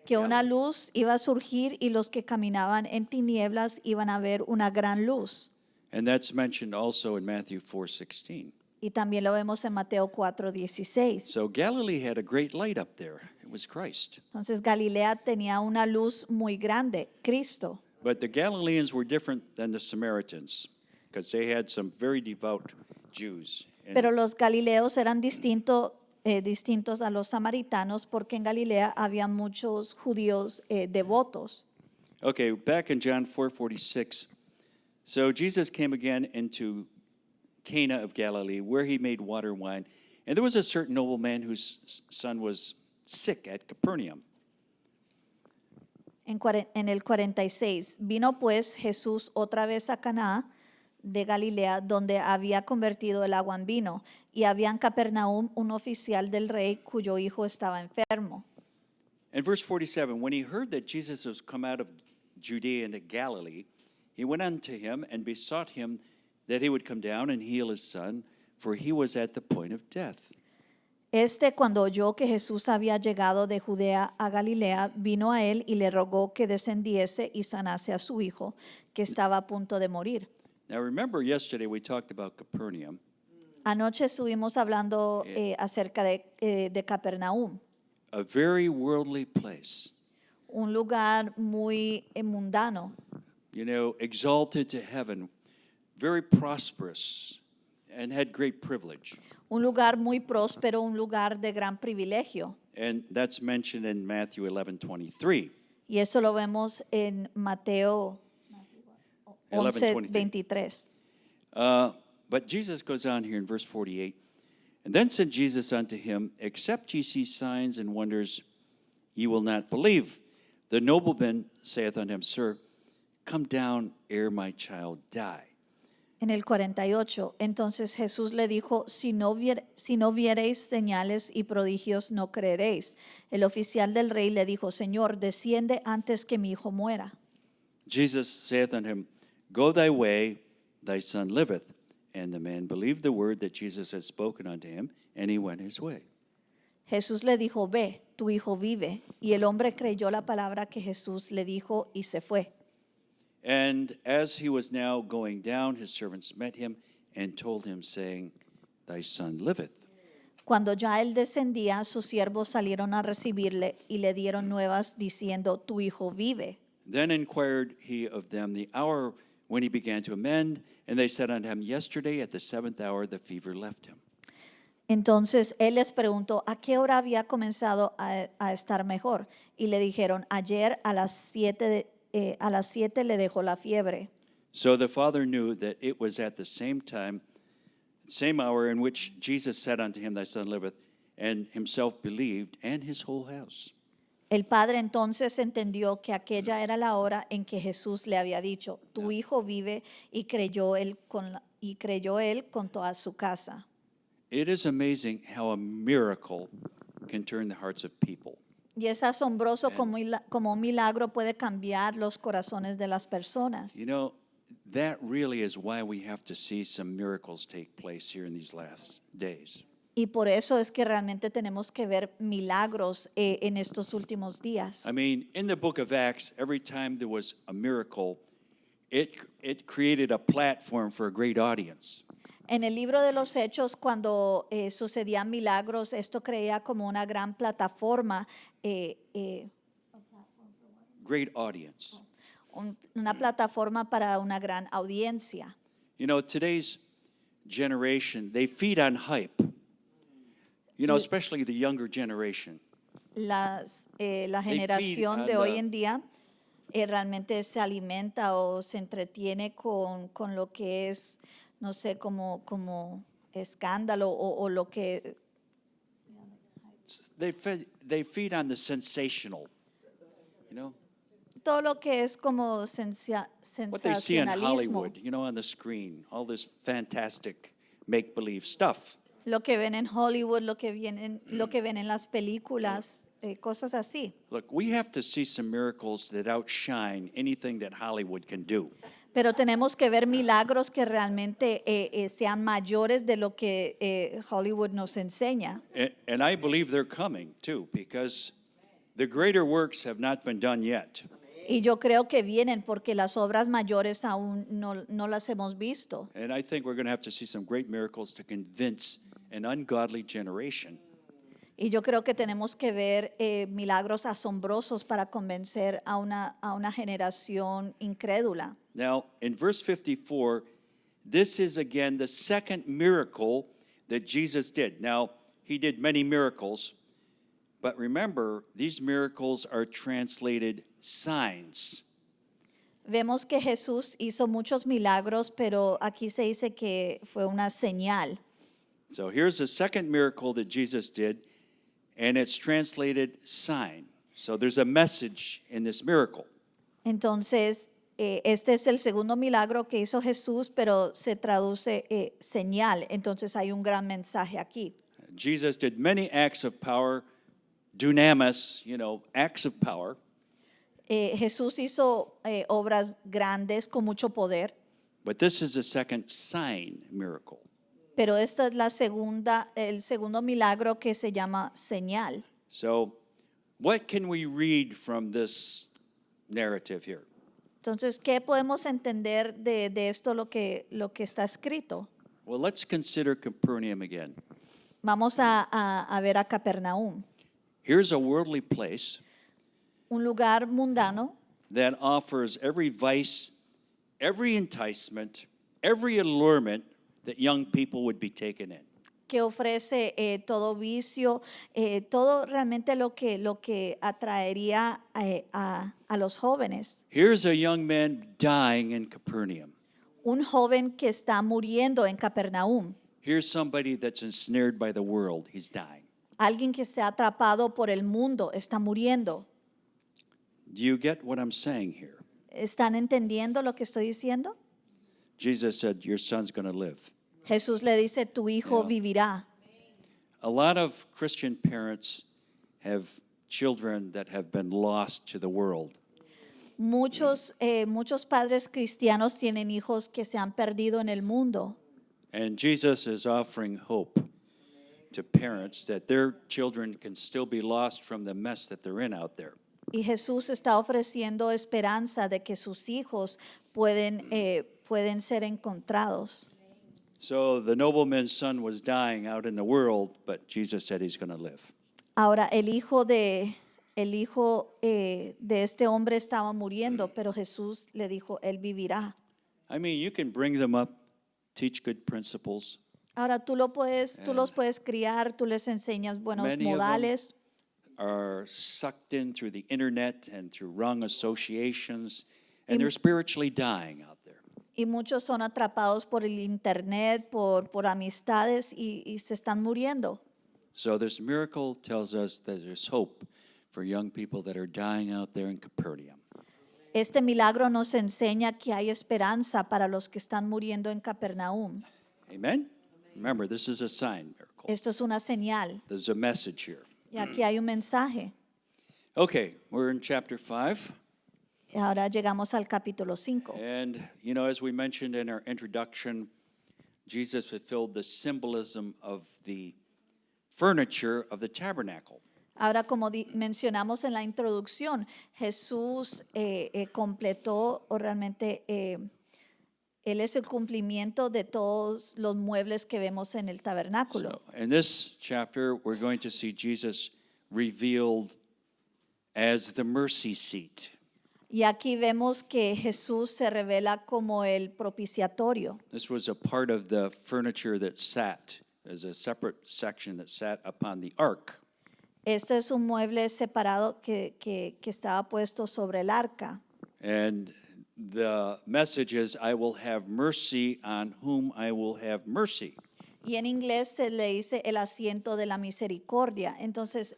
Que una luz iba a surgir y los que caminaban en tinieblas iban a ver una gran luz. And that's mentioned also in Matthew 4:16. Y también lo vemos en Mateo 4:16. So Galilee had a great light up there. It was Christ. Entonces Galilea tenía una luz muy grande, Cristo. But the Galileans were different than the Samaritans because they had some very devout Jews. And Pero los galileos eran distintos a los samaritanos porque en Galilea había muchos judíos devotos. Okay, back in John 4:46. So Jesus came again into Cana of Galilee, where he made water wine. And there was a certain nobleman whose son was sick at Capernaum. En el 46, vino pues Jesús otra vez a Caná de Galilea, donde había convertido el agua en vino, y había en Capernaum un oficial del rey cuyo hijo estaba enfermo. In verse 47, when he heard that Jesus was come out of Judea into Galilee, he went unto him and besought him that he would come down and heal his son, for he was at the point of death. Cuando oyó que Jesús había llegado de Judea a Galilea, vino a él y le rogó que descendiese y sanase a su hijo, que estaba a punto de morir. Now remember, yesterday we talked about Capernaum. Anoche estuvimos hablando acerca de Capernaum, A very worldly place, un lugar muy mundano, exalted to heaven, very prosperous, and had great privilege. un lugar muy próspero, un lugar de gran privilegio. And that's mentioned in Matthew 11:23. Y eso lo vemos en Mateo 11:23. But Jesus goes on here in verse 48. And then said Jesus unto him, Except ye see signs and wonders, ye will not believe. The nobleman saith unto him, Sir, come down ere my child die. En el 48, entonces Jesús le dijo, si no viereis señales y prodigios, no creeréis. El oficial del rey le dijo, Señor, desciende antes que mi hijo muera. Jesus saith unto him, Go thy way, thy son liveth. And the man believed the word that Jesus had spoken unto him, and he went his way. Jesús le dijo, ve, tu hijo vive. Y el hombre creyó la palabra que Jesús le dijo y se fue. And as he was now going down, his servants met him and told him, saying, Thy son liveth. Cuando ya él descendía, sus siervos salieron a recibirle y le dieron nuevas diciendo, tu hijo vive. Then inquired he of them the hour when he began to amend, and they said unto him, Yesterday at the 7th hour the fever left him. Entonces él les preguntó, ¿a qué hora había comenzado a estar mejor? Y le dijeron, ayer a las 7 le dejó la fiebre. So the father knew that it was at the same time, same hour in which Jesus said unto him, Thy son liveth, and himself believed, and his whole house. El padre entonces entendió que aquella era la hora en que Jesús le había dicho, tu hijo vive, y creyó él con toda su casa. It is amazing how a miracle can turn the hearts of people. Y es asombroso como un milagro puede cambiar los corazones de las personas. You know, that really is why we have to see some miracles take place here in these last days. Y por eso es que realmente tenemos que ver milagros en estos últimos días. I mean, in the book of Acts, every time there was a miracle, it created a platform for a great audience. En el libro de los Hechos, cuando sucedían milagros, esto creía como una gran plataforma, Great audience. una plataforma para una gran audiencia. You know, today's generation, they feed on hype. You know, especially the younger generation. La generación de hoy en día realmente se alimenta o se entretiene con lo que es, no sé, como escándalo o lo que... They feed on the sensational, you know. todo lo que es como what they see in sensacionalismo, Hollywood, on the screen, all this fantastic make-believe stuff. lo que ven en Hollywood, lo que ven en las películas, cosas así. Look, we have to see some miracles that outshine anything that Hollywood can do. Pero tenemos que ver milagros que realmente sean mayores de lo que Hollywood nos enseña. And I believe they're coming too, because the greater works have not been done yet. Y yo creo que vienen porque las obras mayores aún no las hemos visto. And I think we're going to have to see some great miracles to convince an ungodly generation. Y yo creo que tenemos que ver milagros asombrosos para convencer a una generación incrédula. Now, in verse 54, this is again the second miracle that Jesus did. Now, he did many miracles, but remember, these miracles are translated signs. Vemos que Jesús hizo muchos milagros, pero aquí se dice que fue una señal. So here's the second miracle that Jesus did, and it's translated sign. So there's a message in this miracle. Entonces, este es el segundo milagro que hizo Jesús, pero se traduce señal. Entonces hay un gran mensaje aquí. Jesus did many acts of power, dunamis, acts of power. Jesús hizo obras grandes con mucho poder, But this is the second sign miracle. pero esta es el segundo milagro que se llama señal. So, what can we read from this narrative here? Entonces, ¿qué podemos entender de esto lo que está escrito? Well, let's consider Capernaum again. Vamos a ver a Capernaum, Here's a worldly place un lugar mundano that offers every vice, every enticement, every allurement that young people would be taken in. que ofrece todo vicio, todo realmente lo que atraería a los jóvenes. Here's a young man dying in Capernaum. Un joven que está muriendo en Capernaum. Here's somebody that's ensnared by the world. He's dying. Alguien que se ha atrapado por el mundo está muriendo. Do you get what I'm saying here? ¿Están entendiendo lo que estoy diciendo? Jesus said, your son's going to live. Jesús le dice, tu hijo Yeah. vivirá. A lot of Christian parents have children that have been lost to the world. Muchos padres cristianos tienen hijos que se han perdido en el mundo. And Jesus is offering hope to parents that their children can still be lost from the mess that they're in out there. Y Jesús está ofreciendo esperanza de que sus hijos pueden ser encontrados. So the nobleman's son was dying out in the world, but Jesus said he's going to live. Ahora, el hijo de este hombre estaba muriendo, pero Jesús le dijo, él vivirá. I mean, you can bring them up, teach good principles. Ahora tú los puedes criar, tú les enseñas buenos Many of them modales. Are sucked in through the internet and through wrong associations, and they're spiritually dying out there. Y muchos son atrapados por el internet, por amistades y se están muriendo. So this miracle tells us that there's hope for young people that are dying out there in Capernaum. Este milagro nos enseña que hay esperanza para los que están muriendo en Capernaum. Amen? Remember, this is a sign miracle. Esto es una señal There's a message here. y aquí hay un mensaje. Okay, we're in chapter 5. Ahora llegamos al capítulo 5. And, as we mentioned in our introduction, Jesus fulfilled the symbolism of the furniture of the tabernacle. Ahora, como mencionamos en la introducción, Jesús completó o realmente Él es el cumplimiento de todos los muebles que vemos en el tabernáculo. So, in this chapter, we're going to see Jesus revealed as the mercy seat. Y aquí vemos que Jesús se revela como el propiciatorio. This was a part of the furniture that sat, as a separate section that sat upon the ark. Esto es un mueble separado que estaba puesto sobre el arca. And the message is, I will have mercy on whom I will have mercy. Y en inglés se le dice el asiento de la misericordia. Entonces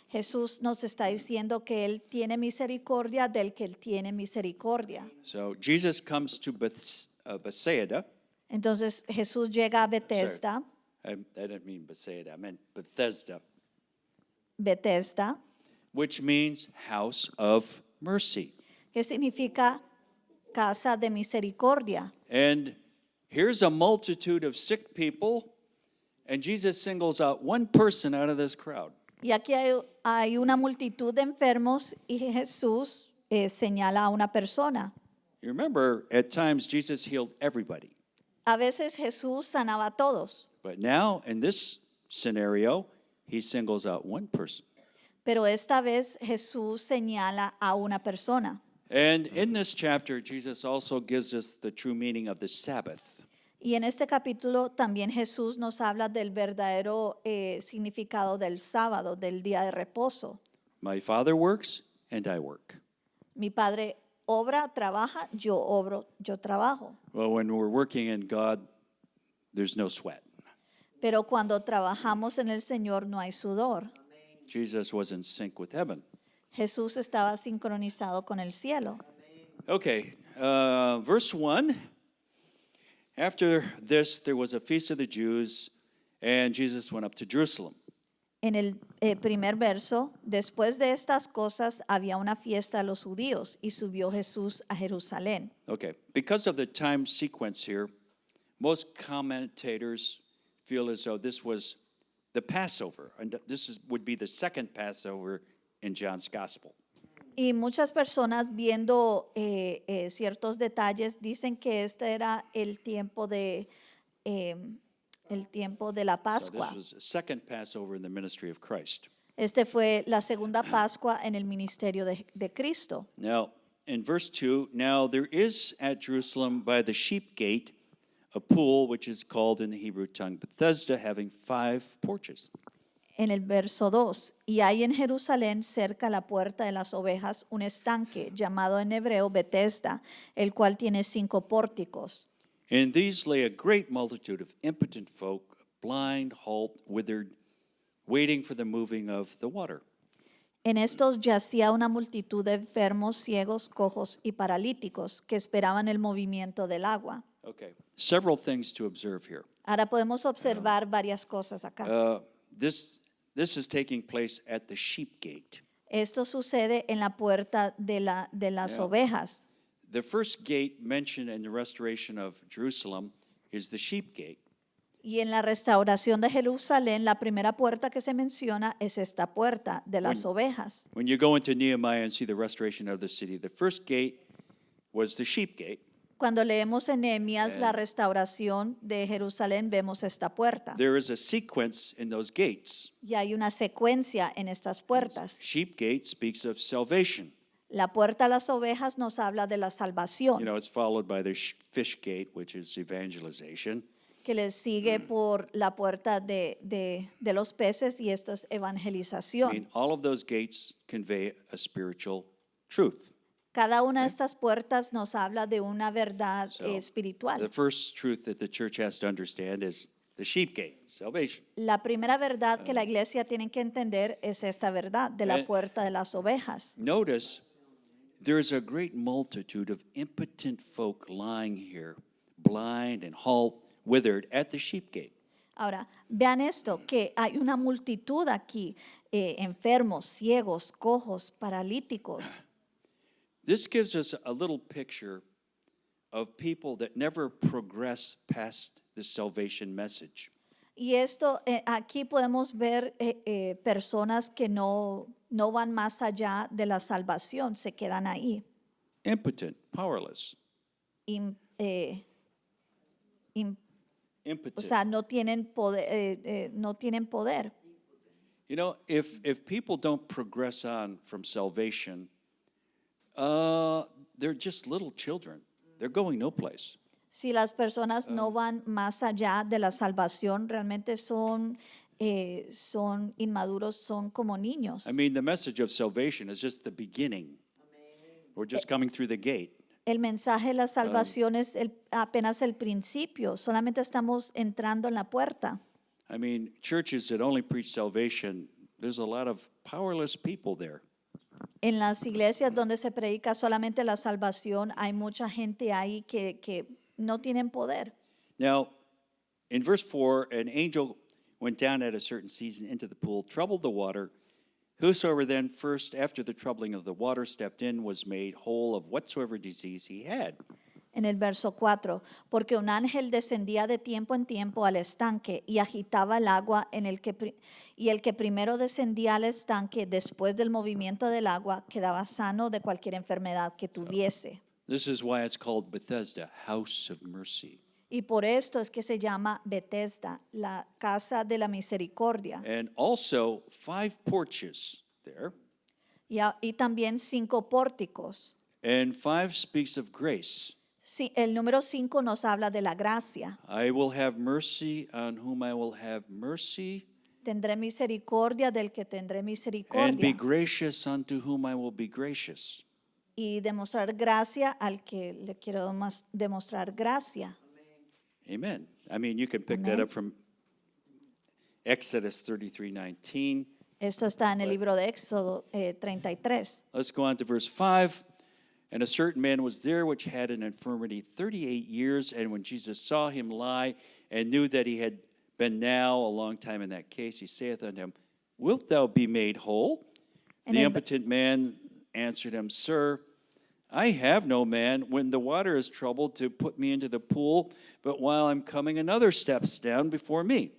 Jesús nos está diciendo que Él tiene misericordia del que Él tiene misericordia. So Jesus comes to Bethsaida. Entonces Jesús llega a Bethesda, I didn't mean Bethsaida, I meant Bethesda, Bethesda, which means house of mercy. que significa casa de misericordia. And here's a multitude of sick people, and Jesus singles out one person out of this crowd. Y aquí hay una multitud de enfermos y Jesús señala a una persona. You remember, at times Jesus healed everybody. A veces Jesús sanaba a todos, But now, in this scenario, he singles out one person. pero esta vez Jesús señala a una persona. And in this chapter, Jesus also gives us the true meaning of the Sabbath. Y en este capítulo también Jesús nos habla del verdadero significado del sábado, del día de reposo. My Father works, and I work. Mi Padre obra, trabaja, yo obro, yo trabajo. Well, when we're working in God, there's no sweat. Pero cuando trabajamos en el Señor no hay sudor. Jesus was in sync with heaven. Jesús estaba sincronizado con el cielo. Okay, verse 1. After this, there was a feast of the Jews, and Jesus went up to Jerusalem. En el primer verso, después de estas cosas había una fiesta de los judíos y subió Jesús a Jerusalén. Okay, because of the time sequence here, most commentators feel as though this was the Passover, and would be the second Passover in John's Gospel. Y muchas personas viendo ciertos detalles dicen que este era el tiempo de la So Pascua. this was the second Passover in the ministry of Christ. Este fue la segunda Pascua en el ministerio de Cristo. Now, in verse 2, now there is at Jerusalem by the sheep gate a pool which is called in the Hebrew tongue Bethesda, having 5 porches. En el verso 2, y hay en Jerusalén cerca a la puerta de las ovejas un estanque llamado en hebreo Bethesda, el cual tiene 5 pórticos. In these lay a great multitude of impotent folk, blind, halt, withered, waiting for the moving of the water. En estos yacía una multitud de enfermos, ciegos, cojos y paralíticos que esperaban el movimiento del agua. Okay, several things to observe here. Ahora podemos observar varias cosas acá. This is taking place at the sheep gate. Esto sucede en la puerta de las Yeah. ovejas. The first gate mentioned in the restoration of Jerusalem is the sheep gate. Y en la restauración de Jerusalén, la primera puerta que se menciona es esta puerta de las ovejas. When you go into Nehemiah and see the restoration of the city, the first gate was the sheep gate. Cuando leemos en Nehemías la restauración de Jerusalén, vemos esta puerta. There is a sequence in those gates. Y hay una secuencia en estas puertas. Sheep gate speaks of salvation. La puerta de las ovejas nos habla de la You salvación, know, it's followed by the fish gate, which is evangelization. que les sigue por la puerta de los peces, y esto es I evangelización. mean, all of those gates convey a spiritual truth. Cada una de estas puertas nos habla de una verdad So, espiritual. The first truth that the church has to understand is the sheep gate, salvation. La primera verdad que la iglesia tiene que entender es esta verdad de la Eh, puerta de las ovejas. Notice there is a great multitude of impotent folk lying here, blind and halt, withered, at the sheep gate. Ahora, vean esto, que hay una multitud aquí, enfermos, ciegos, cojos, paralíticos. This gives us a little picture of people that never progress past the salvation message. Y esto, aquí podemos ver personas que no van más allá de la salvación, se quedan ahí. Impotent, powerless. Im- eh, im- o Impotent. sea, no tienen poder. No tienen poder. You know, if people don't progress on from salvation, they're just little children. They're going no place. Si las personas no van más allá de la salvación, realmente son inmaduros, son como niños. I mean, the message of salvation is just the beginning. We're just coming through the gate. El mensaje de la salvación es apenas el principio, solamente estamos entrando en la puerta. I mean, churches that only preach salvation, there's a lot of powerless people there. En las iglesias donde se predica solamente la salvación, hay mucha gente ahí que no tienen poder. Now, in verse 4, an angel went down at a certain season into the pool, troubled the water. Whosoever then first, after the troubling of the water, stepped in was made whole of whatsoever disease he had. En el verso 4, porque un ángel descendía de tiempo en tiempo al estanque y agitaba el agua y el que primero descendía al estanque después del movimiento del agua quedaba sano de cualquier enfermedad que tuviese. This is why it's called Bethesda, house of mercy. Y por esto es que se llama Bethesda, la casa de la misericordia. And also 5 porches there. Y también 5 pórticos. And 5 speaks of grace. Sí, el número 5 nos habla de la gracia. I will have mercy on whom I will have mercy, Tendré misericordia del que tendré and be misericordia. gracious unto whom I will be gracious. Y demostrar gracia al que le quiero demostrar gracia. Amen. I mean, you can pick that Amen. up from Exodus 33:19. Esto está en el libro de Éxodo 33. Let's go on to verse 5. And a certain man was there which had an infirmity 38 years, and when Jesus saw him lie and knew that he had been now a long time in that case, he saith unto him, Wilt thou be made whole? And The in- impotent man answered him, Sir, I have no man when the water is troubled to put me into the pool, but while I'm coming, another steps down before me.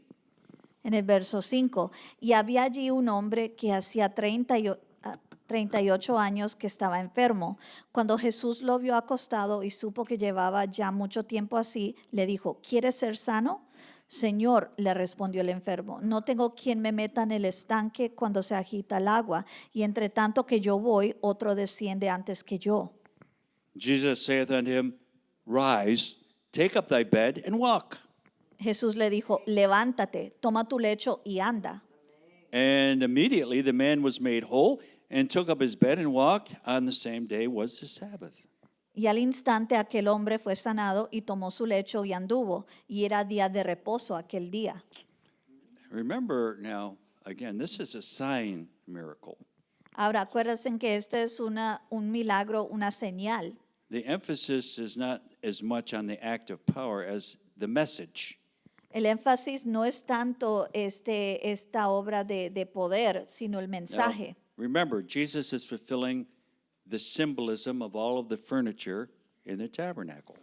En el verso 5, y había allí un hombre que hacía 38 años que estaba enfermo. Cuando Jesús lo vio acostado y supo que llevaba ya mucho tiempo así, le dijo, ¿quieres ser sano? Señor, le respondió el enfermo, no tengo quien me meta en el estanque cuando se agita el agua, y entre tanto que yo voy, otro desciende antes que yo. Jesus saith unto him, Rise, take up thy bed, and walk. Jesús le dijo, levántate, toma tu lecho y anda. And immediately the man was made whole and took up his bed and walked. On the same day was the Sabbath. Y al instante aquel hombre fue sanado y tomó su lecho y anduvo, y era día de reposo aquel día. Remember now, again, this is a sign miracle. Ahora, acuérdense que este es un milagro, una señal. The emphasis is not as much on the act of power as the message. El énfasis no es tanto esta obra de poder, sino el Now, mensaje. remember, Jesus is fulfilling the symbolism of all of the furniture in the tabernacle.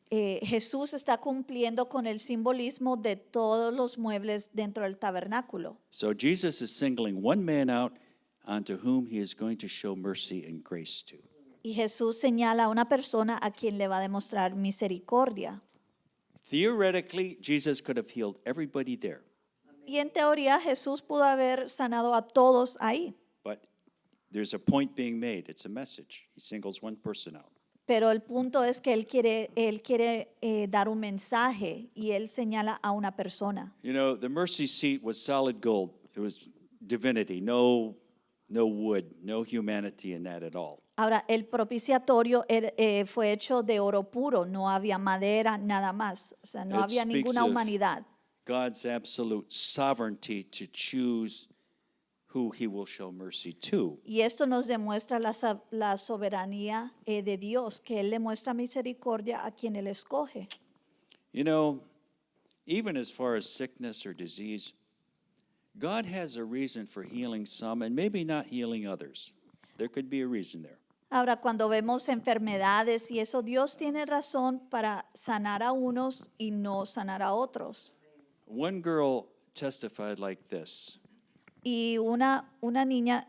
Jesús está cumpliendo con el simbolismo de todos los muebles dentro del tabernáculo. So Jesus is singling one man out unto whom he is going to show mercy and grace to. Y Jesús señala a una persona a quien le va a demostrar misericordia. Theoretically, Jesus could have healed everybody there, Y en teoría Jesús pudo haber sanado a todos ahí. but there's a point being made. It's a message. He singles one person out. Pero el punto es que él quiere dar un mensaje y él señala a una persona. You know, the mercy seat was solid gold. It was divinity, no wood, no humanity in that at all. Ahora, el propiciatorio fue hecho de oro puro, no había madera, nada más. O sea, no It había speaks ninguna of humanidad. God's absolute sovereignty to choose who he will show mercy to. Y esto nos demuestra la soberanía de Dios, que Él le muestra misericordia a quien Él escoge. You know, even as far as sickness or disease, God has a reason for healing some and maybe not healing others. There could be a reason there. Ahora, cuando vemos enfermedades y eso, Dios tiene razón para sanar a unos y no sanar a otros. One girl testified like this. Y una niña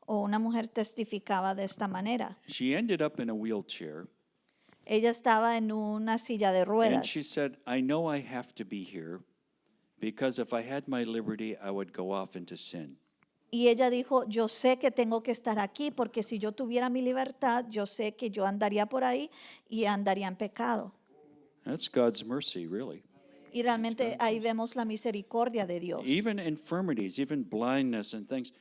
o una mujer testificaba de esta manera. She ended up in a wheelchair, Ella estaba en una silla de and ruedas. she said, I know I have to be here because if I had my liberty, I would go off into sin. Y ella dijo, yo sé que tengo que estar aquí porque si yo tuviera mi libertad, yo sé que yo andaría por ahí y andaría en pecado. That's God's mercy, really. Y realmente ahí vemos la misericordia de Dios. Even infirmities, even blindness and things,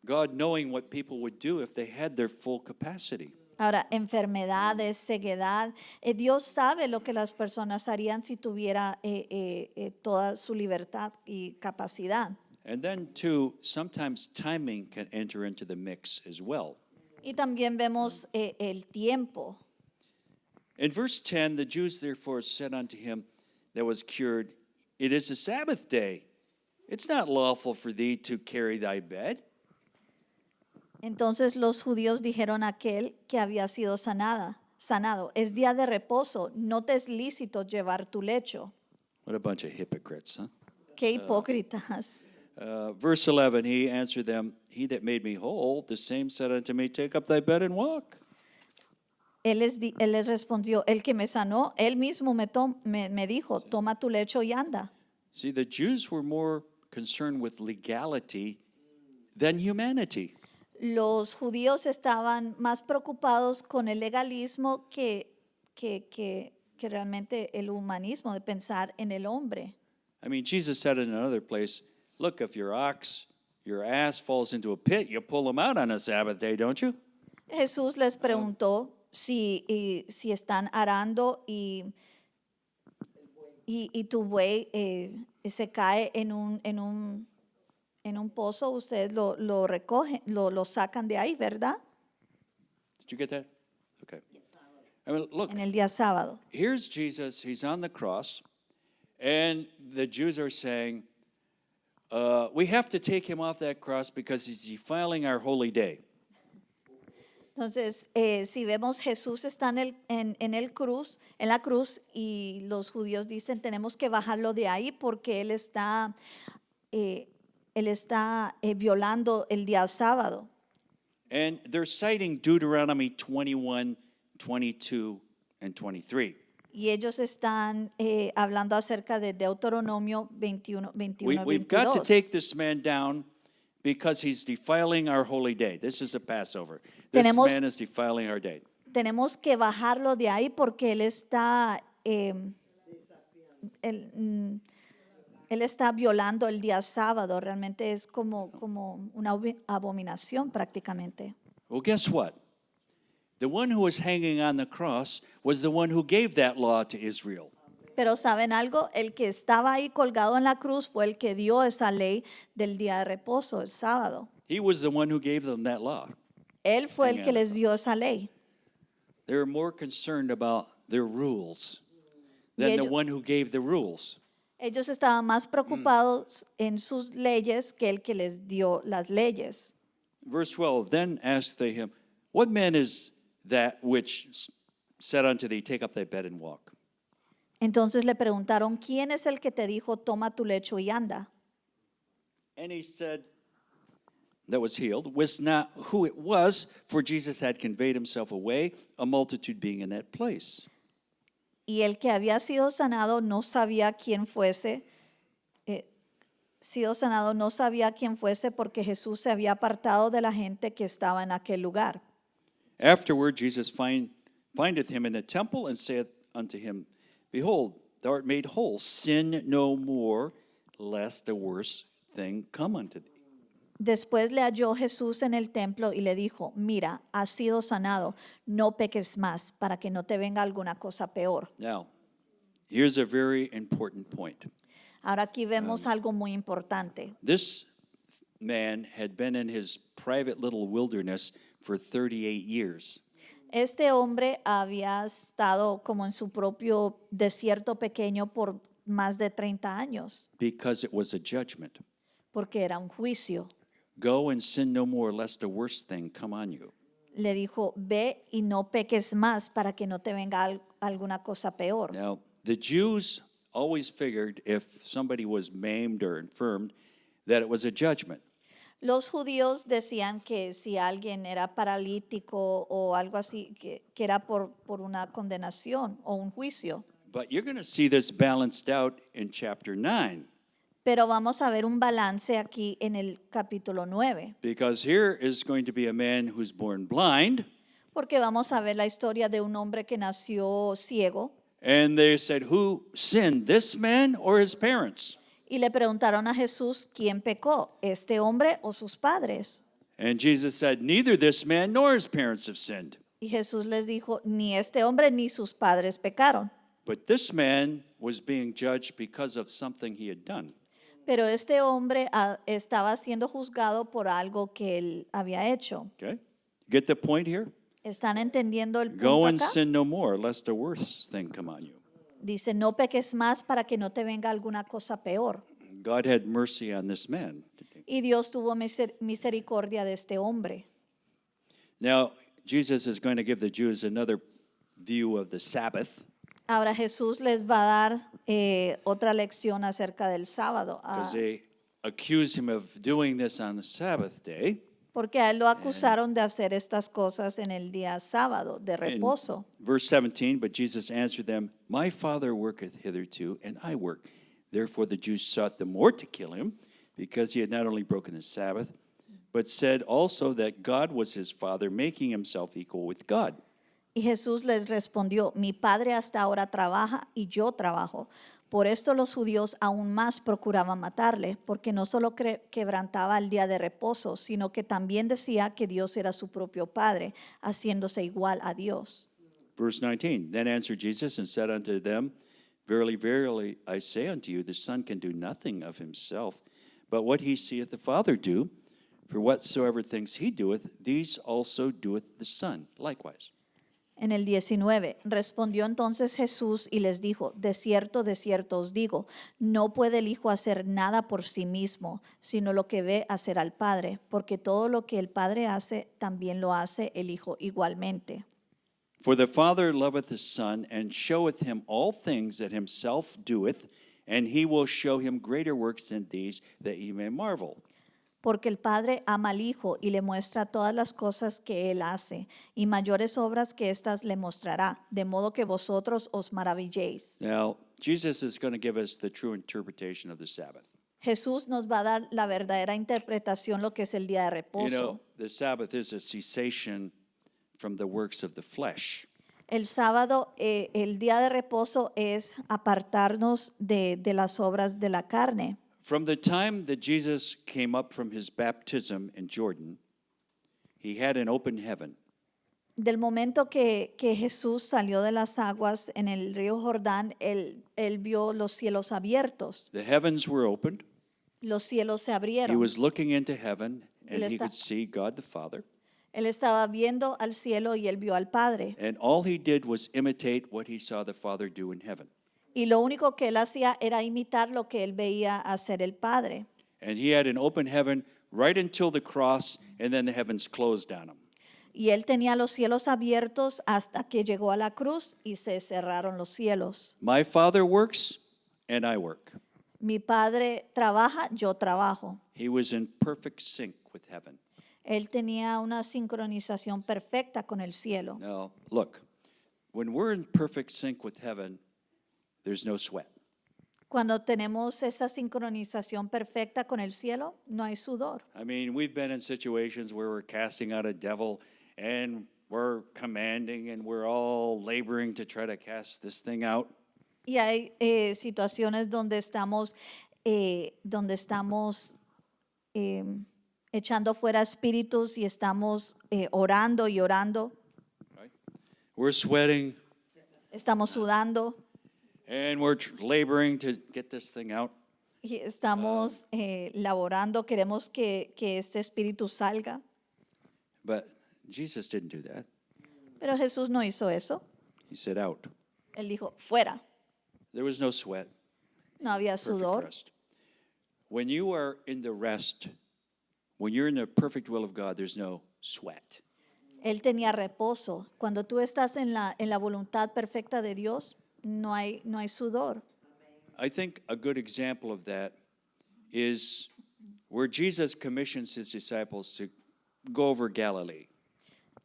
God knowing what people would do if they had their full capacity. Ahora, enfermedades, ceguedad, Dios sabe lo que las personas harían si tuviera toda su libertad y capacidad. And then, too, sometimes timing can enter into the mix as well. Y también vemos el tiempo. In verse 10, the Jews therefore said unto him that was cured, It is a Sabbath day. It's not lawful for thee to carry thy bed. Entonces los judíos dijeron a aquel que había sido sanado, es día de reposo, no te es lícito llevar tu lecho. What a bunch of hypocrites, huh? Qué hipócritas. Verse 11, he answered them, He that made me whole, the same said unto me, Take up thy bed and walk. Él les respondió, el que me sanó, él mismo me dijo, toma tu lecho y anda. See, the Jews were more concerned with legality than humanity. Los judíos estaban más preocupados con el legalismo que realmente el humanismo, de pensar en el hombre. I mean, Jesus said in another place, Look, if your ass falls into a pit, you pull him out on a Sabbath day, don't you? Jesús les preguntó si están arando y tu buey se cae en un pozo, ustedes lo recogen, lo sacan de ahí, ¿verdad? Did you get that? Okay. I mean, look, En el día sábado. here's Jesus. He's on the cross, and the Jews are saying, we have to take him off that cross because he's defiling our holy day. Entonces, si vemos Jesús está en la cruz y los judíos dicen tenemos que bajarlo de ahí porque él está violando el día sábado. And they're citing Deuteronomy 21, 22, and 23. Y ellos están hablando acerca de Deuteronomio 21, 21 We've got to 22. take this man down because he's defiling our holy day. This is a Passover. This man is defiling our day. Tenemos que bajarlo de ahí porque él está violando el día sábado. Realmente es como una abominación prácticamente. Well, guess what? The one who was hanging on the cross was the one who gave that law to Israel. Pero ¿saben algo? El que estaba ahí colgado en la cruz fue el que dio esa ley del día de reposo, el sábado. He was the one who gave them that law. Él fue el que les dio esa ley. They were more concerned about their rules than the one who gave the rules. Ellos estaban más preocupados en sus leyes que el que les dio las leyes. Verse 12, then asked they him, What man is that which said unto thee, Take up thy bed and walk? Entonces le preguntaron, ¿quién es el que te dijo, toma tu lecho y anda? And he said, that was healed, was not who it was, for Jesus had conveyed himself away, a multitude being in that place. Y el que había sido sanado no sabía quién fuese, porque Jesús se había apartado de la gente que estaba en aquel lugar. Afterward, Jesus findeth him in the temple and saith unto him, Behold, thou art made whole. Sin no more, lest a worse thing come unto thee. Después le halló Jesús en el templo y le dijo, mira, has sido sanado, no peques más para que no te venga alguna cosa peor. Now, here's a very important point. Ahora aquí vemos algo muy importante. This man had been in his private little wilderness for 38 years. Este hombre había estado como en su propio desierto pequeño por más de 30 años, Because it was a judgment. porque era un juicio. Go and sin no more, lest a worse thing come on you. Le dijo, ve y no peques más para que no te venga alguna cosa peor. Now, the Jews always figured if somebody was maimed or infirmed, that it was a judgment. Los judíos decían que si alguien era paralítico o algo así, que era por una condenación o un juicio. But you're going to see this balanced out in chapter 9. Pero vamos a ver un balance aquí en el capítulo 9, Because here is going to be a man who's born blind. porque vamos a ver la historia de un hombre que nació ciego. And they said, Who sinned, this man or his parents? Y le preguntaron a Jesús, ¿quién pecó, este hombre o sus padres? And Jesus said, Neither this man nor his parents have sinned. Y Jesús les dijo, ni este hombre ni sus padres pecaron. But this man was being judged because of something he had done. Pero este hombre estaba siendo juzgado por algo que él había hecho. Okay? Get the point here? ¿Están entendiendo el Go punto and acá? sin no more, lest the worst thing come on you. Dice, no peques más para que no te venga alguna cosa peor. God had mercy on this man. Y Dios tuvo misericordia de este hombre. Now, Jesus is going to give the Jews another view of the Sabbath, Ahora Jesús les va a dar otra lección acerca del sábado, because they accused him of doing this on the Sabbath day. porque a él lo acusaron de hacer estas cosas en el día sábado de In reposo. verse 17, but Jesus answered them, My Father worketh hitherto, and I work. Therefore the Jews sought the more to kill him, because he had not only broken the Sabbath, but said also that God was his Father, making himself equal with God. Y Jesús les respondió, mi Padre hasta ahora trabaja y yo trabajo. Por esto los judíos aún más procuraban matarle, porque no solo quebrantaba el día de reposo, sino que también decía que Dios era su propio Padre, haciéndose igual a Dios. Verse 19, Then answered Jesus and said unto them, Verily, verily, I say unto you, the Son can do nothing of himself, but what he seeth the Father do. For whatsoever things he doeth, these also doeth the Son likewise. En el 19, respondió entonces Jesús y les dijo, de cierto os digo, no puede el Hijo hacer nada por sí mismo, sino lo que ve hacer al Padre, porque todo lo que el Padre hace, también lo hace el Hijo igualmente. For the Father loveth the Son, and showeth him all things that himself doeth, and he will show him greater works than these, that ye may marvel. Porque el Padre ama al Hijo y le muestra todas las cosas que Él hace, y mayores obras que éstas le mostrará, de modo que vosotros os maravilléis. Now, Jesus is going to give us the true interpretation of the Sabbath. Jesús nos va a dar la verdadera interpretación, lo que es el día de You know, reposo. the Sabbath is a cessation from the works of the flesh. El sábado, el día de reposo es apartarnos de las obras de la carne. From the time that Jesus came up from his baptism in Jordan, he had an open heaven. Del momento que Jesús salió de las aguas en el río Jordán, él vio los cielos abiertos. The heavens were opened. Los cielos se He abrieron. was looking into heaven, and Él he está- could see God the Father. Él estaba viendo al cielo y él vio al Padre. And all he did was imitate what he saw the Father do in heaven. Y lo único que él hacía era imitar lo que él veía hacer el Padre. And he had an open heaven right until the cross, and then the heavens closed on him. Y él tenía los cielos abiertos hasta que llegó a la cruz y se cerraron los cielos. My Father works, and I work. Mi Padre trabaja, yo trabajo. He was in perfect sync with heaven. Él tenía una sincronización perfecta con el cielo. Now, look, when we're in perfect sync with heaven, there's no sweat. Cuando tenemos esa sincronización perfecta con el cielo, no hay sudor. I mean, we've been in situations where we're casting out a devil and we're commanding and we're all laboring to try to cast this thing out. Y hay situaciones donde estamos echando fuera espíritus y estamos orando y orando, Right? We're sweating estamos sudando and we're laboring to get this thing out. y estamos laborando, queremos que este espíritu salga. But Jesus didn't do that. Pero Jesús no hizo eso. He said out. Él dijo, fuera. There was no sweat. No había Perfect sudor. rest. When you are in the rest, when you're in the perfect will of God, there's no sweat. Él tenía reposo. Cuando tú estás en la voluntad perfecta de Dios, no hay sudor. I think a good example of that is where Jesus commissions his disciples to go over Galilee.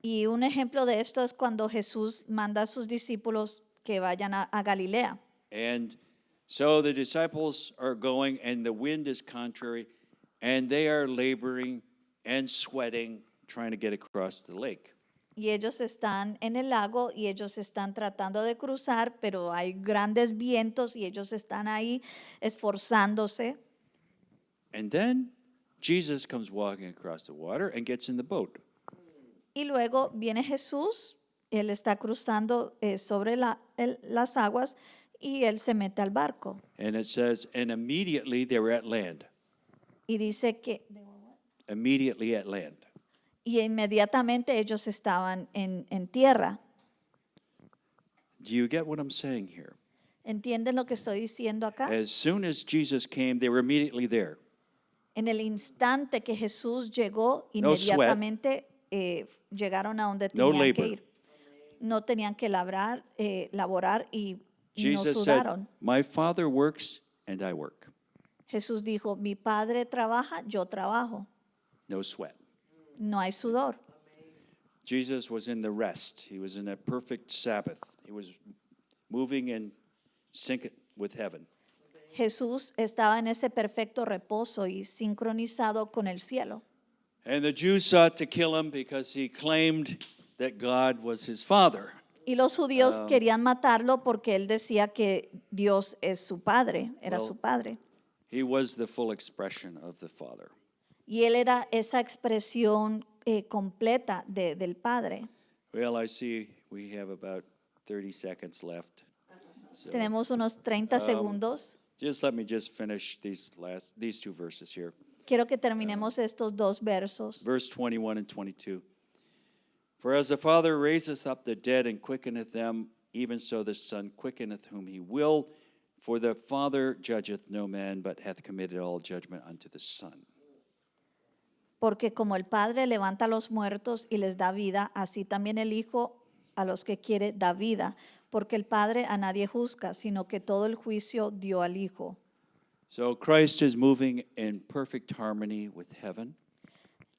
Y un ejemplo de esto es cuando Jesús manda a sus discípulos que vayan a Galilea. And so the disciples are going, and the wind is contrary, and they are laboring and sweating, trying to get across the lake. Y ellos están en el lago y ellos están tratando de cruzar, pero hay grandes vientos y ellos están ahí esforzándose. And then Jesus comes walking across the water and gets in the boat. Y luego viene Jesús Él está cruzando sobre las aguas y él se mete al barco. And it says, and immediately they were at land. Y dice que Immediately at land. y inmediatamente ellos estaban en tierra. Do you get what I'm saying here? ¿Entienden lo que estoy diciendo acá? As soon as Jesus came, they were immediately there. En el instante que Jesús llegó, No sweat. inmediatamente llegaron a donde No tenían que labor. ir. No tenían que laborar y no Jesus said, sudaron. my Father works and I work. Jesús dijo, mi Padre trabaja, yo trabajo. No sweat. No hay sudor. Jesus was in the rest. He was in a perfect Sabbath. He was moving in sync with heaven. Jesús estaba en ese perfecto reposo y sincronizado con el cielo. And the Jews sought to kill him because he claimed that God was his father. Y los judíos querían matarlo porque él decía que Dios es su padre, era Well, su padre. He was the full expression of the Father. Y él era esa expresión completa del Padre. Well, I see we have about 30 seconds left. So Tenemos unos 30 segundos. just let me just finish these two verses here. Quiero que terminemos estos dos versos. Verse 21 and 22. For as the Father raiseth up the dead and quickeneth them, even so the Son quickeneth whom he will. For the Father judgeth no man, but hath committed all judgment unto the Son. Porque como el Padre levanta a los muertos y les da vida, así también el Hijo a los que quiere da vida. Porque el Padre a nadie juzga, sino que todo el juicio dio al Hijo. So Christ is moving in perfect harmony with heaven.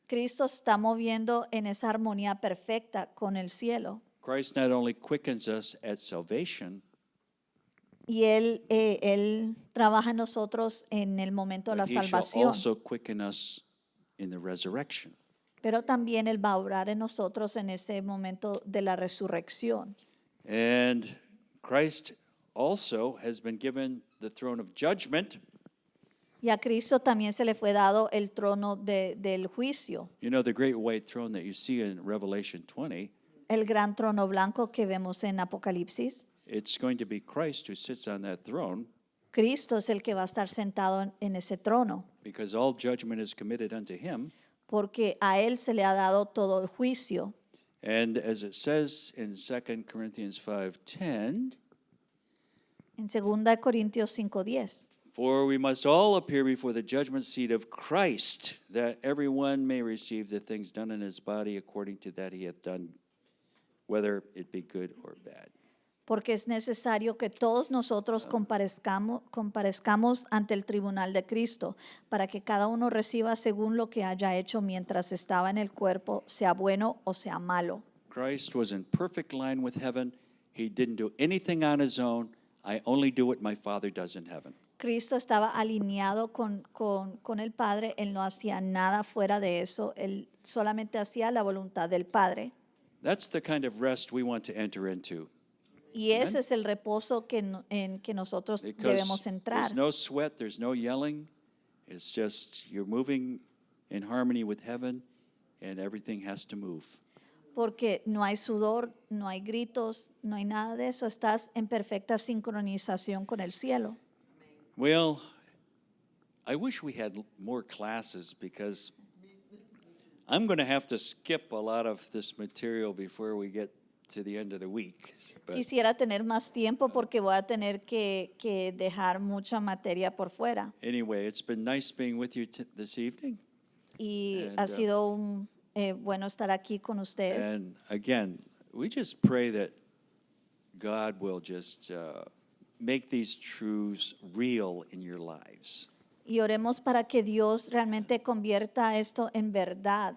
Cristo está moviendo en esa armonía perfecta con el cielo. Christ not only quickens us at salvation, Y él trabaja en nosotros en el momento de la but he shall salvación. also quicken us in the resurrection. Pero también Él va a obrar en nosotros en ese momento de la resurrección. And Christ also has been given the throne of judgment. Y a Cristo también se le fue dado el trono del juicio, You know, the great white throne that you see in Revelation 20, el gran trono blanco que vemos en Apocalipsis. it's going to be Christ who sits on that throne Cristo es el que va a estar sentado en ese trono, because all judgment is committed unto him. porque a Él se le ha dado todo el juicio. And as it says in 2 Corinthians 5:10, En 2 Corintios 5:10. for we must all appear before the judgment seat of Christ, that everyone may receive the things done in his body according to that he hath done, whether it be good or bad. Porque es necesario que todos nosotros comparezcamos ante el tribunal de Cristo, para que cada uno reciba según lo que haya hecho mientras estaba en el cuerpo, sea bueno o sea malo. Christ was in perfect line with heaven. He didn't do anything on his own. I only do what my Father does in heaven. Cristo estaba alineado con el Padre, Él no hacía nada fuera de eso, Él solamente hacía la voluntad del Padre. That's the kind of rest we want to enter into. Y ese es el reposo en que nosotros Because debemos entrar. there's no sweat, there's no yelling. It's just you're moving in harmony with heaven, and everything has to move. Porque no hay sudor, no hay gritos, no hay nada de eso. Estás en perfecta sincronización con el cielo. Well, I wish we had more classes because I'm going to have to skip a lot of this material before we get to the end of the week. But Quisiera tener más tiempo porque voy a tener que dejar mucha materia por fuera. anyway, it's been nice being with you this evening. Y And, ha sido bueno estar aquí con ustedes. And again, we just pray that God will just make these truths real in your lives. Y oremos para que Dios realmente convierta esto en verdad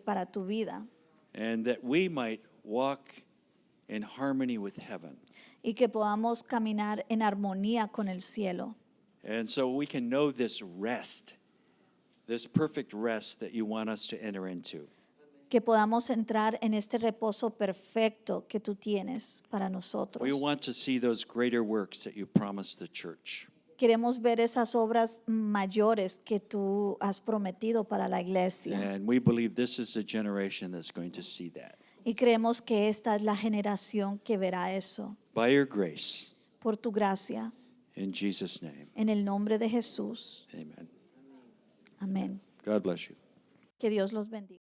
para tu vida. And that we might walk in harmony with heaven. Y que podamos caminar en armonía con el cielo. And so we can know this rest, this perfect rest that you want us to enter into. Que podamos entrar en este reposo perfecto que tú tienes para nosotros. We want to see those greater works that you promised the church. Queremos ver esas obras mayores que tú has prometido para la iglesia. And we believe this is the generation that's going to see that. Y creemos que esta es la generación que verá eso. by your grace. Por tu gracia, In Jesus' name, en el nombre de Jesús. amen. Amén. God bless you. Que Dios los bendiga.